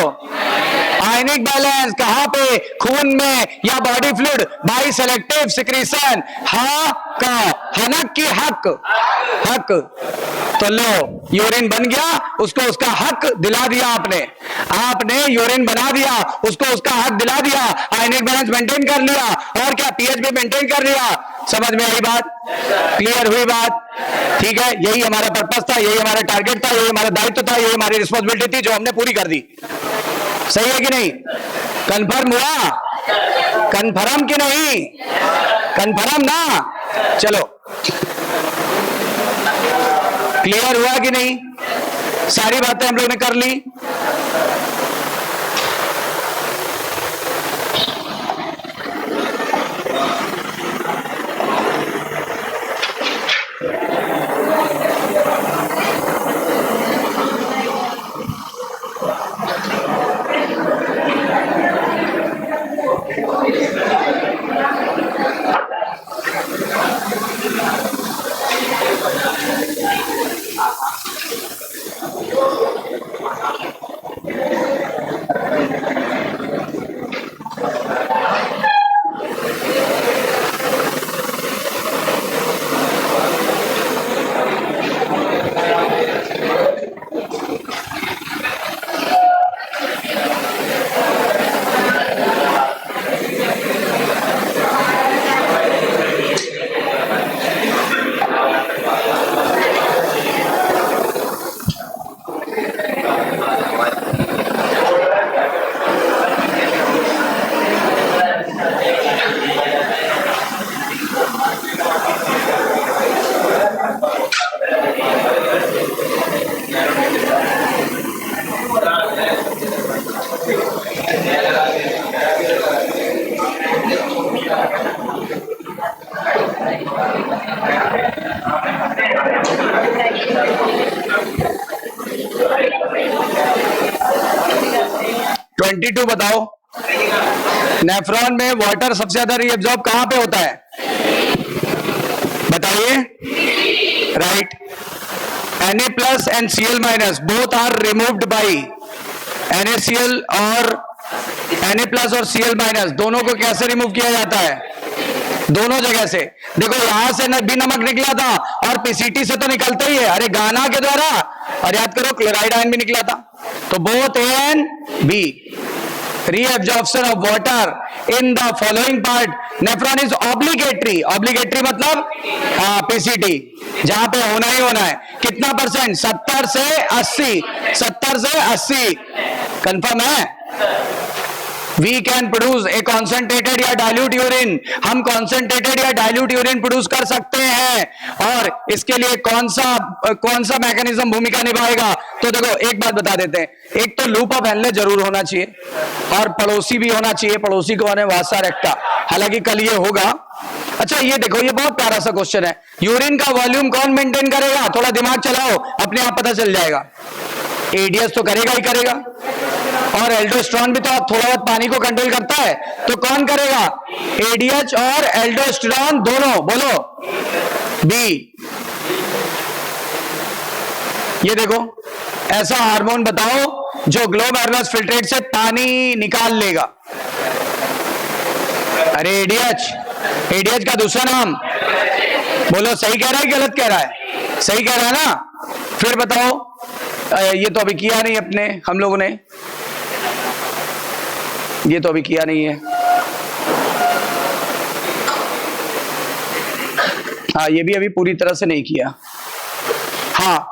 आयनिक बैलेंस कहां पे? खून में या body fluid by selective secretion, हाँ का, हनक की हक। तो लो यूरिन बन गया, उसको उसका हक दिला दिया आपने यूरिन बना दिया, उसको उसका हक दिला दिया, आयनिक बैलेंस मेंटेन कर लिया, और क्या, पीएच भी मेंटेन कर लिया। समझ में आई बात? क्लियर हुई बात? ठीक है, यही हमारा पर्पस था, यही हमारा टारगेट था, यही हमारा दायित्व था, यही हमारी रिस्पॉन्सिबिलिटी थी, जो हमने पूरी कर दी। सही है कि नहीं? कंफर्म हुआ? कंफर्म कि नहीं? कंफर्म ना? चलो क्लियर हुआ कि नहीं? सारी बातें हम लोग ने कर ली। बताओ, नेफ्रॉन में वाटर सबसे ज्यादा रीअब्सॉर्ब कहां पे होता है? बताइए। Right, Na plus and Cl minus both are removed by NaCl, और Na प्लस और Cl माइनस दोनों को कैसे रिमूव किया जाता है? दोनों जगह से। देखो यहां से भी नमक निकला था, और पीसीटी से तो निकलता ही है, अरे गाना के द्वारा, और याद करो क्लोराइड आयन भी निकला था। तो both A and B, reabsorption of water in the following part nephron is obligatory। obligatory मतलब पीसीटी, जहां पे होना ही होना है। कितना परसेंट? 70 से 80, 70 से 80। कंफर्म है? We can produce a concentrated या dilute urine, हम concentrated या dilute urine प्रोड्यूस कर सकते हैं, और इसके लिए कौन सा मैकेनिज्म भूमिका निभाएगा? तो देखो एक बात बता देते हैं, एक तो लूप ऑफ हेनले जरूर होना चाहिए, और पड़ोसी भी होना चाहिए। पड़ोसी कौन है? वासा रेक्टा, हालांकि कल ये होगा। अच्छा ये देखो, ये बहुत प्यारा सा क्वेश्चन है, यूरिन का वॉल्यूम कौन मेंटेन करेगा? थोड़ा दिमाग चलाओ, अपने आप पता चल जाएगा। एडीएस तो करेगा ही करेगा, और एल्डोस्टेरोन भी तो थोड़ा बहुत पानी को कंट्रोल करता है, तो कौन करेगा? एडीएच और एल्डोस्टेरोन दोनों, बोलो बी। ये देखो, ऐसा हार्मोन बताओ जो ग्लोमेरुलस फिल्ट्रेट से पानी निकाल लेगा। अरे एडीएच का दूसरा नाम बोलो, सही कह रहा है गलत कह रहा है? सही कह रहा है ना? फिर बताओ, ये तो अभी किया नहीं अपने हम लोगों ने, ये तो अभी किया नहीं है। हाँ, ये भी अभी पूरी तरह से नहीं किया। हाँ,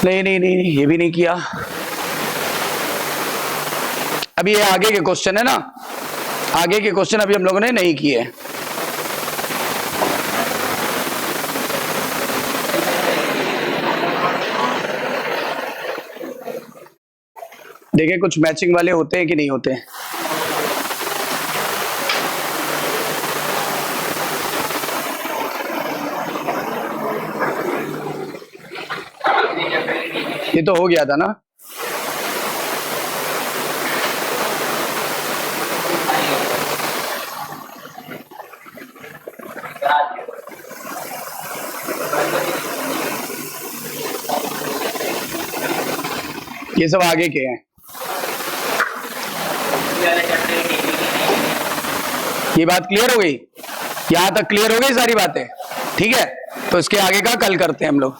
नहीं नहीं नहीं, ये भी नहीं किया। अभी ये आगे के क्वेश्चन है ना, आगे के क्वेश्चन अभी हम लोगों ने नहीं किए। देखिए कुछ मैचिंग वाले होते हैं कि नहीं होते। ये तो हो गया था ना। ये सब आगे के हैं। ये बात क्लियर हो गई? यहां तक क्लियर हो गई सारी बातें? ठीक है, तो इसके आगे का कल करते हैं हम लोग।